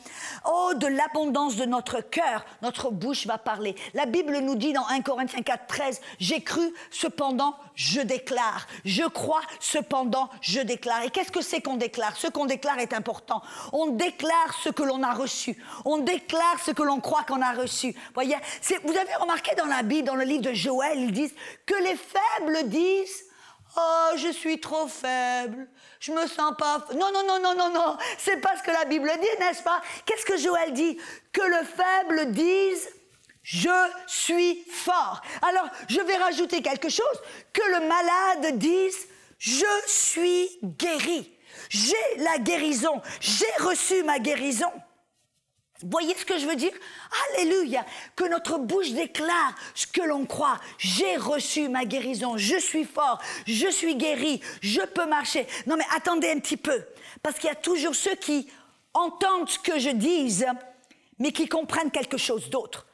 oh, de l'abondance de notre cœur, notre bouche va parler. La Bible nous dit dans 1 Corinthiens 4, 13, j'ai cru, cependant, je déclare. Je crois, cependant, je déclare. Et qu'est-ce que c'est qu'on déclare? Ce qu'on déclare est important. On déclare ce que l'on a reçu. On déclare ce que l'on croit qu'on a reçu. Voyez, vous avez remarqué dans la Bible, dans le livre de Joël, ils disent que les faibles disent « Oh, je suis trop faible, je me sens pas... » Non, c'est pas ce que la Bible dit, n'est-ce pas? Qu'est-ce que Joël dit? Que le faible dise « Je suis fort ». Alors, je vais rajouter quelque chose, que le malade dise « Je suis guéri ». J'ai la guérison, j'ai reçu ma guérison. Voyez ce que je veux dire? Alléluia! Que notre bouche déclare ce que l'on croit. J'ai reçu ma guérison, je suis fort, je suis guéri, je peux marcher. Non mais attendez un petit peu, parce qu'il y a toujours ceux qui entendent ce que je dise, mais qui comprennent quelque chose d'autre.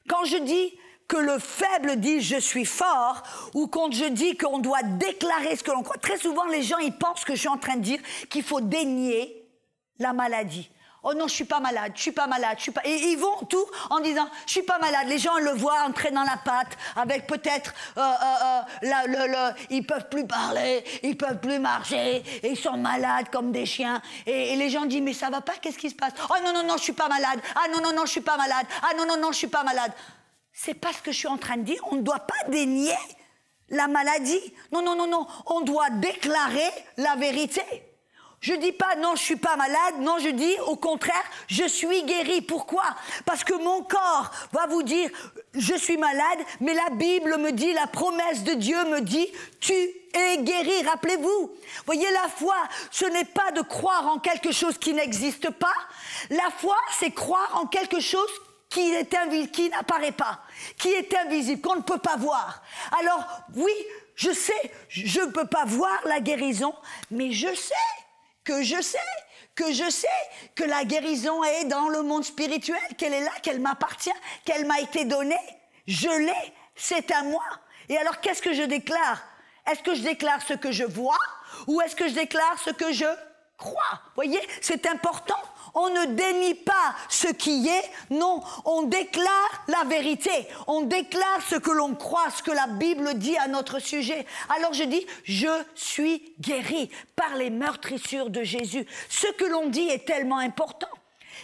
Quand je dis que le faible dit « je suis fort » ou quand je dis qu'on doit déclarer ce que l'on croit, très souvent les gens ils pensent que je suis en train de dire qu'il faut dénier la maladie. Oh non, je suis pas malade, je suis pas malade, je suis pas... Et ils vont tout en disant, je suis pas malade. Les gens le voient entrer dans la pâte avec peut-être, ils peuvent plus parler, ils peuvent plus marcher, et ils sont malades comme des chiens. Et les gens disent, mais ça va pas, qu'est-ce qui se passe? Oh non, je suis pas malade. Ah non, je suis pas malade. Ah non, je suis pas malade. C'est pas ce que je suis en train de dire. On ne doit pas dénier la maladie. Non, on doit déclarer la vérité. Je dis pas non, je suis pas malade, non, je dis au contraire, je suis guéri. Pourquoi? Parce que mon corps va vous dire, je suis malade, mais la Bible me dit, la promesse de Dieu me dit, tu es guéri. Rappelez-vous, voyez, la foi, ce n'est pas de croire en quelque chose qui n'existe pas. La foi, c'est croire en quelque chose qui n'apparaît pas, qui est invisible, qu'on ne peut pas voir. Alors, oui, je sais, je ne peux pas voir la guérison, mais je sais que la guérison est dans le monde spirituel, qu'elle est là, qu'elle m'appartient, qu'elle m'a été donnée. Je l'ai, c'est à moi. Et alors, qu'est-ce que je déclare? Est-ce que je déclare ce que je vois ou est-ce que je déclare ce que je crois? Voyez, c'est important. On ne dénie pas ce qui est, non, on déclare la vérité. On déclare ce que l'on croit, ce que la Bible dit à notre sujet. Alors je dis, je suis guéri par les meurtrissures de Jésus. Ce que l'on dit est tellement important.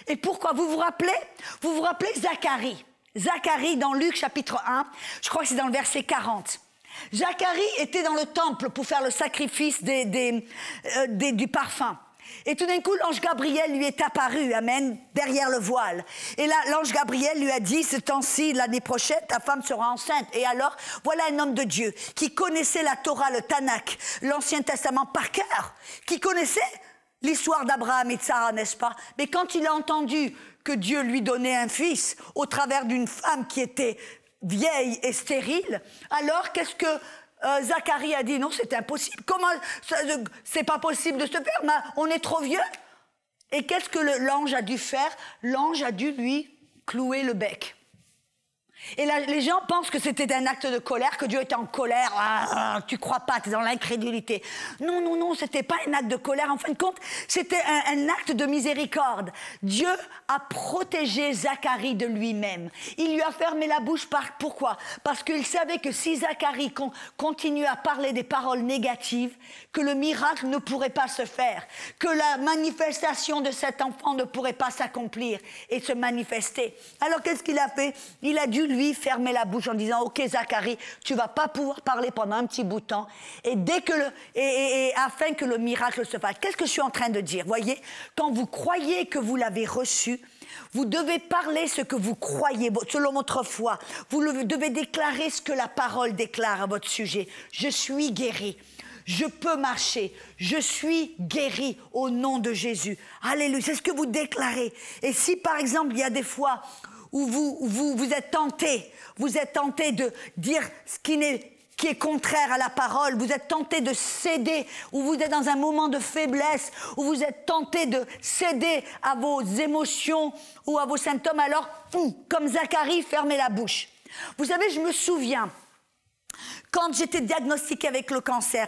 Et pourquoi? Vous vous rappelez Zacharie? Zacharie dans Luc chapitre 1, je crois que c'est dans le verset 40. Zacharie était dans le temple pour faire le sacrifice du parfum. Et tout d'un coup, l'ange Gabriel lui est apparu, amen, derrière le voile. Et là, l'ange Gabriel lui a dit, ce temps-ci, l'année prochaine, ta femme sera enceinte. Et alors, voilà un homme de Dieu qui connaissait la Torah, le Tanakh, l'Ancien Testament par cœur, qui connaissait l'histoire d'Abraham et de Sarah, n'est-ce pas? Mais quand il a entendu que Dieu lui donnait un fils au travers d'une femme qui était vieille et stérile, alors qu'est-ce que Zacharie a dit? Non, c'est impossible. Comment c'est pas possible de se faire? On est trop vieux. Et qu'est-ce que l'ange a dû faire? L'ange a dû lui clouer le bec. Et là, les gens pensent que c'était un acte de colère, que Dieu était en colère. Ah, tu crois pas, tu es dans l'incrédulité. Non, c'était pas un acte de colère. En fin de compte, c'était un acte de miséricorde. Dieu a protégé Zacharie de lui-même. Il lui a fermé la bouche. Pourquoi? Parce qu'il savait que si Zacharie continuait à parler des paroles négatives, que le miracle ne pourrait pas se faire, que la manifestation de cet enfant ne pourrait pas s'accomplir et se manifester. Alors qu'est-ce qu'il a fait? Il a dû Jésus, lui, fermait la bouche en disant, ok Zacharie, tu vas pas pouvoir parler pendant un petit bout de temps, et dès que afin que le miracle se fasse. Qu'est-ce que je suis en train de dire? Voyez, quand vous croyez que vous l'avez reçu, vous devez parler ce que vous croyez, selon votre foi. Vous devez déclarer ce que la parole déclare à votre sujet. Je suis guéri. Je peux marcher. Je suis guéri au nom de Jésus. Alléluia. C'est ce que vous déclarez. Et si, par exemple, il y a des fois où vous êtes tenté de dire ce qui est contraire à la parole, vous êtes tenté de céder, ou vous êtes dans un moment de faiblesse, ou vous êtes tenté de céder à vos émotions ou à vos symptômes, alors, comme Zacharie, fermez la bouche. Vous savez, je me souviens, quand j'étais diagnostiquée avec le cancer,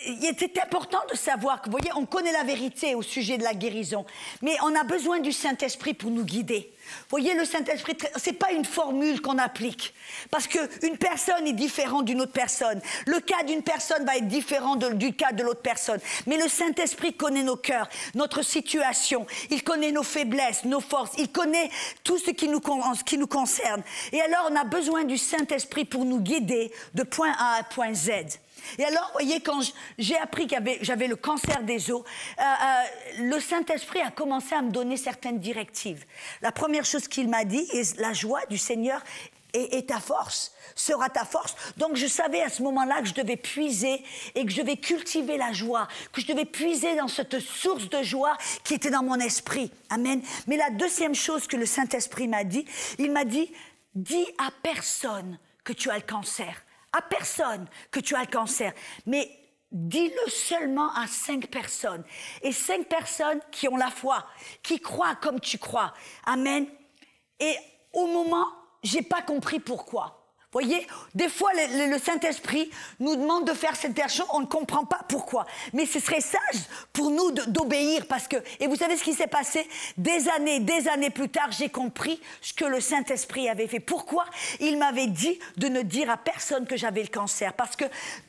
il était important de savoir que, vous voyez, on connaît la vérité au sujet de la guérison, mais on a besoin du Saint-Esprit pour nous guider. Vous voyez, le Saint-Esprit, c'est pas une formule qu'on applique, parce qu'une personne est différente d'une autre personne. Le cas d'une personne va être différent du cas de l'autre personne. Mais le Saint-Esprit connaît nos cœurs, notre situation. Il connaît nos faiblesses, nos forces. Il connaît tout ce qui nous concerne. Et alors, on a besoin du Saint-Esprit pour nous guider de point A à point Z. Et alors, vous voyez, quand j'ai appris que j'avais le cancer des os, le Saint-Esprit a commencé à me donner certaines directives. La première chose qu'il m'a dit, est la joie du Seigneur est ta force, sera ta force. Donc je savais à ce moment-là que je devais puiser et que je devais cultiver la joie, que je devais puiser dans cette source de joie qui était dans mon esprit. Amen. Mais la deuxième chose que le Saint-Esprit m'a dit, il m'a dit, dis à personne que tu as le cancer. À personne que tu as le cancer, mais dis-le seulement à 5 personnes. Et 5 personnes qui ont la foi, qui croient comme tu crois. Amen. Et au moment, j'ai pas compris pourquoi. Voyez, des fois, le Saint-Esprit nous demande de faire cette action, on ne comprend pas pourquoi. Mais ce serait sage pour nous d'obéir parce que... Et vous savez ce qui s'est passé? Des années plus tard, j'ai compris ce que le Saint-Esprit avait fait. Pourquoi? Il m'avait dit de ne dire à personne que j'avais le cancer. Parce que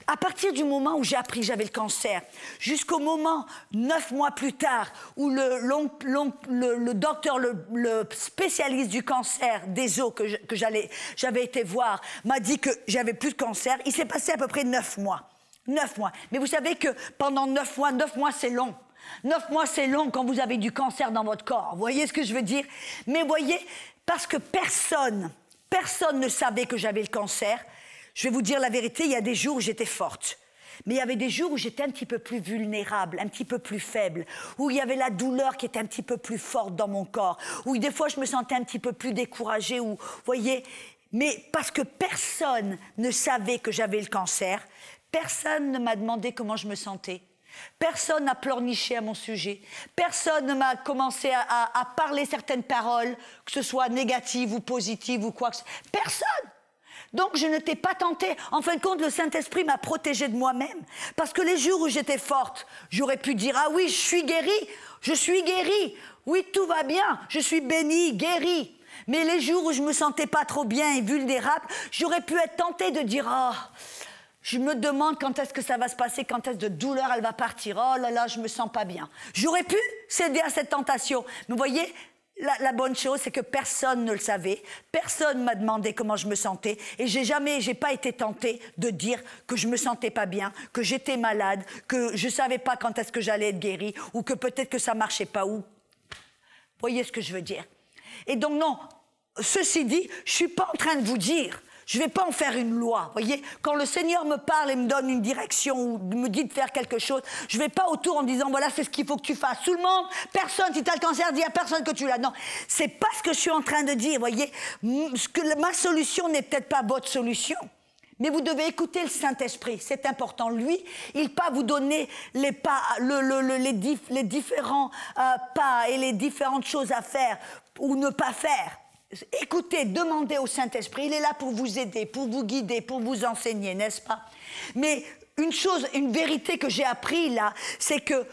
à partir du moment où j'ai appris que j'avais le cancer, jusqu'au moment, 9 mois plus tard, où le docteur, le spécialiste du cancer des os que j'avais été voir, m'a dit que j'avais plus de cancer. Il s'est passé à peu près 9 mois. 9 mois. Mais vous savez que pendant 9 mois, c'est long. 9 mois, c'est long quand vous avez du cancer dans votre corps. Vous voyez ce que je veux dire? Mais voyez, parce que personne ne savait que j'avais le cancer, je vais vous dire la vérité, il y a des jours où j'étais forte. Mais il y avait des jours où j'étais un petit peu plus vulnérable, un petit peu plus faible, où il y avait la douleur qui était un petit peu plus forte dans mon corps, où des fois je me sentais un petit peu plus découragée, où, vous voyez... Mais parce que personne ne savait que j'avais le cancer, personne ne m'a demandé comment je me sentais. Personne n'a pleurniché à mon sujet. Personne ne m'a commencé à parler certaines paroles, que ce soit négatives ou positives ou quoi que ce soit. Personne. Donc je n'étais pas tentée. En fin de compte, le Saint-Esprit m'a protégée de moi-même. Parce que les jours où j'étais forte, j'aurais pu dire « Ah oui, je suis guérie. Oui, tout va bien. Je suis bénie, guérie. » Mais les jours où je me sentais pas trop bien et vulnérable, j'aurais pu être tentée de dire « Oh, je me demande quand est-ce que ça va se passer, quand est-ce que de douleur elle va partir. Oh là là, je me sens pas bien. » J'aurais pu céder à cette tentation. Mais vous voyez, la bonne chose, c'est que personne ne le savait. Personne m'a demandé comment je me sentais. Et j'ai pas été tentée de dire que je me sentais pas bien, que j'étais malade, que je savais pas quand est-ce que j'allais être guérie, ou que peut-être que ça marchait pas. Vous voyez ce que je veux dire? Et donc non, ceci dit, je ne suis pas en train de vous dire, je ne vais pas en faire une loi. Voyez, quand le Seigneur me parle et me donne une direction ou me dit de faire quelque chose, je ne vais pas autour en disant voilà, c'est ce qu'il faut que tu fasses. Tout le monde, personne, si tu as le cancer, dis à personne que tu l'as. Non, c'est pas ce que je suis en train de dire. Voyez, ma solution n'est peut-être pas votre solution. Mais vous devez écouter le Saint-Esprit, c'est important. Lui, il va vous donner les pas, les différents pas et les différentes choses à faire ou ne pas faire. Écoutez, demandez au Saint-Esprit, il est là pour vous aider, pour vous guider, pour vous enseigner, n'est-ce pas? Mais une vérité que j'ai appris là, c'est que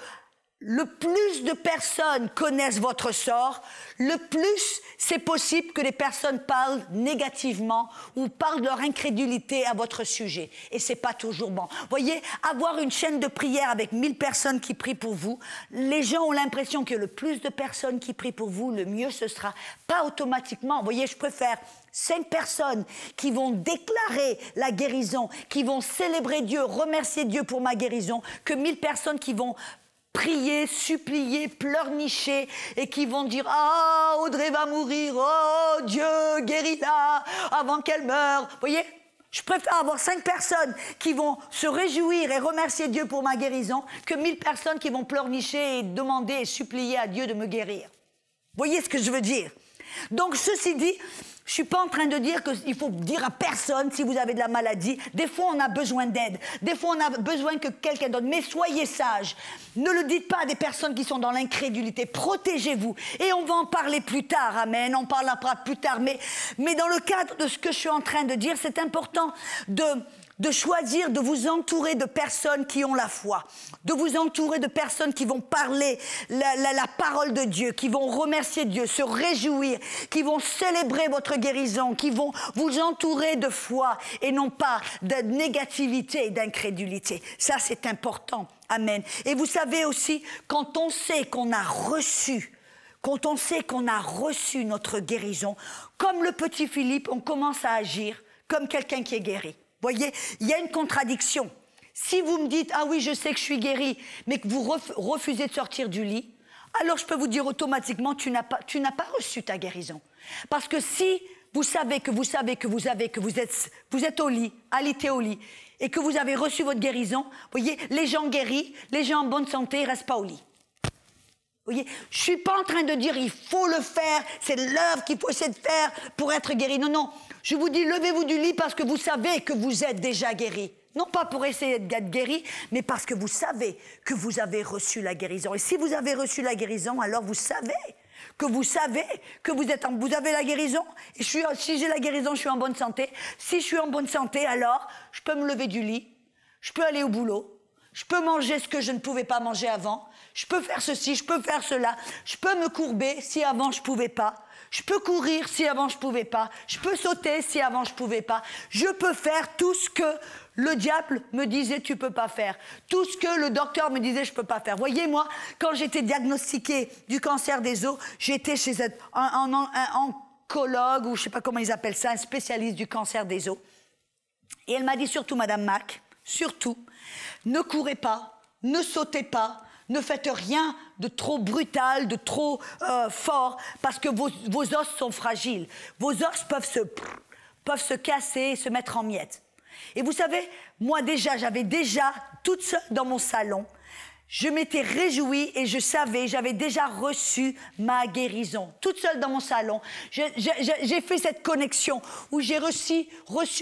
le plus de personnes connaissent votre sort, le plus c'est possible que les personnes parlent négativement ou parlent de leur incrédulité à votre sujet. Et c'est pas toujours bon. Voyez, avoir une chaîne de prière avec 1000 personnes qui prient pour vous, les gens ont l'impression que le plus de personnes qui prient pour vous, le mieux ce sera. Pas automatiquement. Vous voyez, je préfère 5 personnes qui vont déclarer la guérison, qui vont célébrer Dieu, remercier Dieu pour ma guérison, que 1000 personnes qui vont prier, supplier, pleurnicher et qui vont dire « Ah, Audrey va mourir, oh Dieu, guéris-la avant qu'elle meure ». Vous voyez, je préfère avoir 5 personnes qui vont se réjouir et remercier Dieu pour ma guérison que 1000 personnes qui vont pleurnicher et demander et supplier à Dieu de me guérir. Vous voyez ce que je veux dire? Donc, ceci dit, je ne suis pas en train de dire qu'il faut dire à personne si vous avez de la maladie. Des fois, on a besoin d'aide. Des fois, on a besoin que quelqu'un donne. Mais soyez sages. Ne le dites pas à des personnes qui sont dans l'incrédulité. Protégez-vous. Et on va en parler plus tard. Amen. On parlera plus tard. Mais dans le cadre de ce que je suis en train de dire, c'est important de choisir de vous entourer de personnes qui ont la foi, de vous entourer de personnes qui vont parler la parole de Dieu, qui vont remercier Dieu, se réjouir, qui vont célébrer votre guérison, qui vont vous entourer de foi et non pas de négativité et d'incrédulité. Ça, c'est important. Amen. Et vous savez aussi, quand on sait qu'on a reçu notre guérison, comme le petit Philippe, on commence à agir comme quelqu'un qui est guéri. Vous voyez, il y a une contradiction. Si vous me dites « Ah oui, je sais que je suis guérie », mais que vous refusez de sortir du lit, alors je peux vous dire automatiquement « Tu n'as pas reçu ta guérison ». Parce que si vous êtes au lit, alité au lit, et que vous avez reçu votre guérison, vous voyez, les gens guéris, les gens en bonne santé, ils ne restent pas au lit. Vous voyez, je ne suis pas en train de dire il faut le faire, c'est l'œuvre qu'il faut essayer de faire pour être guéri. Non, non, je vous dis levez-vous du lit parce que vous savez que vous êtes déjà guéri. Non pas pour essayer d'être guéri, mais parce que vous savez que vous avez reçu la guérison. Et si vous avez reçu la guérison, alors vous savez que vous avez la guérison. Et si j'ai la guérison, je suis en bonne santé. Si je suis en bonne santé, alors je peux me lever du lit, je peux aller au boulot, je peux manger ce que je ne pouvais pas manger avant. Je peux faire ceci, je peux faire cela. Je peux me courber si avant je ne pouvais pas. Je peux courir si avant je ne pouvais pas. Je peux sauter si avant je ne pouvais pas. Je peux faire tout ce que le diable me disait tu ne peux pas faire. Tout ce que le docteur me disait je ne peux pas faire. Voyez, moi, quand j'étais diagnostiquée du cancer des os, j'étais chez un oncologue, ou je ne sais pas comment ils appellent ça, un spécialiste du cancer des os. Et elle m'a dit surtout, Madame Mac, surtout, ne courez pas, ne sautez pas, ne faites rien de trop brutal, de trop fort, parce que vos os sont fragiles. Vos os peuvent se casser et se mettre en miettes. Et vous savez, moi j'avais déjà, toute seule dans mon salon, je m'étais réjouie et j'avais déjà reçu ma guérison. Toute seule dans mon salon, j'ai fait cette connexion où j'ai reçu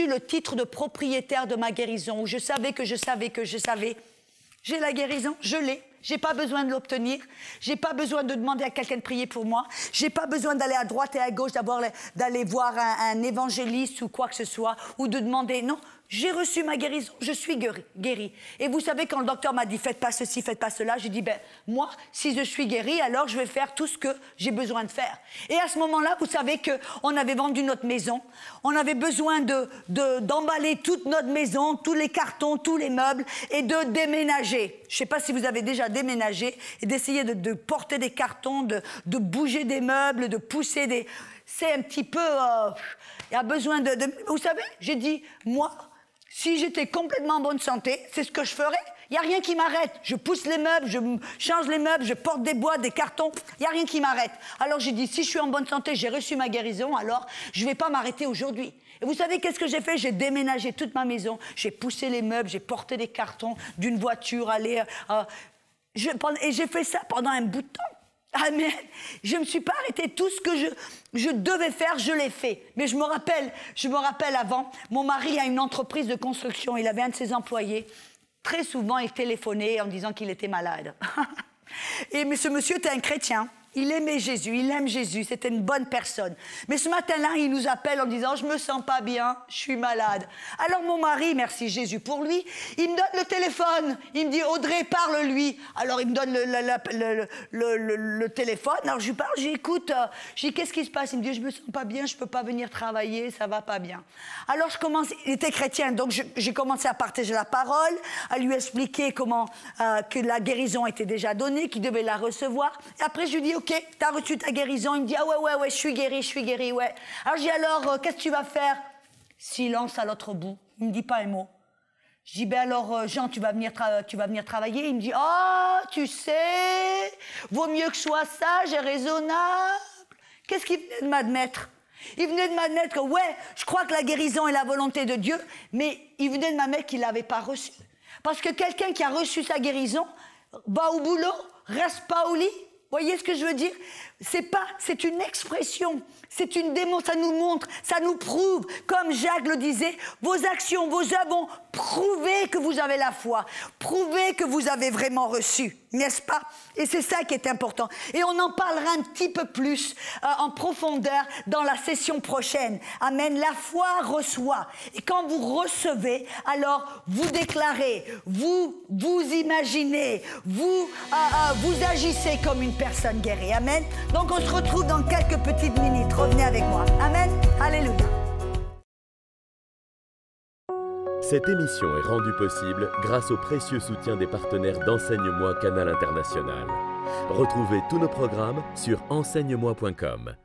le titre de propriétaire de ma guérison, où je savais. J'ai la guérison, je l'ai. J'ai pas besoin de l'obtenir. J'ai pas besoin de demander à quelqu'un de prier pour moi. J'ai pas besoin d'aller à droite et à gauche, d'aller voir un évangéliste ou quoi que ce soit, ou de demander. Non, j'ai reçu ma guérison, je suis guérie. Et vous savez, quand le docteur m'a dit « faites pas ceci, faites pas cela », j'ai dit « ben, moi, si je suis guérie, alors je vais faire tout ce que j'ai besoin de faire ». Et à ce moment-là, vous savez qu'on avait vendu notre maison, on avait besoin d'emballer toute notre maison, tous les cartons, tous les meubles, et de déménager. Je ne sais pas si vous avez déjà déménagé, et d'essayer de porter des cartons, de bouger des meubles, de pousser des... C'est un petit peu... il y a besoin de... Vous savez, j'ai dit, moi... Si j'étais complètement en bonne santé, c'est ce que je ferais. Il n'y a rien qui m'arrête. Je pousse les meubles, je change les meubles, je porte des boîtes, des cartons. Il n'y a rien qui m'arrête. Alors j'ai dit, si je suis en bonne santé, j'ai reçu ma guérison, alors je ne vais pas m'arrêter aujourd'hui. Et vous savez qu'est-ce que j'ai fait? J'ai déménagé toute ma maison, j'ai poussé les meubles, j'ai porté des cartons d'une voiture, et j'ai fait ça pendant un bout de temps. Amen. Je ne me suis pas arrêtée. Tout ce que je devais faire, je l'ai fait. Mais je me rappelle avant, mon mari a une entreprise de construction. Il avait un de ses employés. Très souvent, il téléphonait en disant qu'il était malade. Mais ce monsieur était un chrétien. Il aimait Jésus, il aime Jésus, c'était une bonne personne. Mais ce matin-là, il nous appelle en disant « Je me sens pas bien, je suis malade. » Alors mon mari, merci Jésus pour lui, il me donne le téléphone. Il me dit « Audrey, parle-lui. » Alors il me donne le téléphone. Alors je lui parle, j'écoute. Je dis « Qu'est-ce qui se passe ?» Il me dit « Je me sens pas bien, je peux pas venir travailler, ça va pas bien. » Alors je commence, il était chrétien, donc j'ai commencé à partager la parole, à lui expliquer comment que la guérison était déjà donnée, qu'il devait la recevoir. Et après je lui dis « Ok, t'as reçu ta guérison. » Il me dit « Ah ouais, je suis guéri, ouais. » Alors je dis « Alors, qu'est-ce que tu vas faire ?» Silence à l'autre bout. Il me dit pas un mot. Je dis « Ben alors, Jean, tu vas venir travailler ?» Il me dit « Ah, tu sais, vaut mieux que je sois sage et raisonnable. » Qu'est-ce qu'il venait de m'admettre? Il venait de m'admettre que, ouais, je crois que la guérison est la volonté de Dieu, mais il venait de m'admettre qu'il ne l'avait pas reçue. Parce que quelqu'un qui a reçu sa guérison va au boulot, reste pas au lit. Voyez ce que je veux dire? C'est une expression, c'est une démon, ça nous montre, ça nous prouve, comme Jacques le disait, vos actions, vos œuvres vont prouver que vous avez la foi, prouver que vous avez vraiment reçu, n'est-ce pas? Et c'est ça qui est important. Et on en parlera un petit peu plus en profondeur dans la session prochaine. Amen. La foi reçoit. Et quand vous recevez, alors vous déclarez, vous imaginez, vous agissez comme une personne guérie. Amen. Donc on se retrouve dans quelques petites minutes. Revenez avec moi. Amen. Alléluia. Cette émission est rendue possible grâce au précieux soutien des partenaires d'Enseigne-moi Canal International. Retrouvez tous nos programmes sur enseigne-moi.com.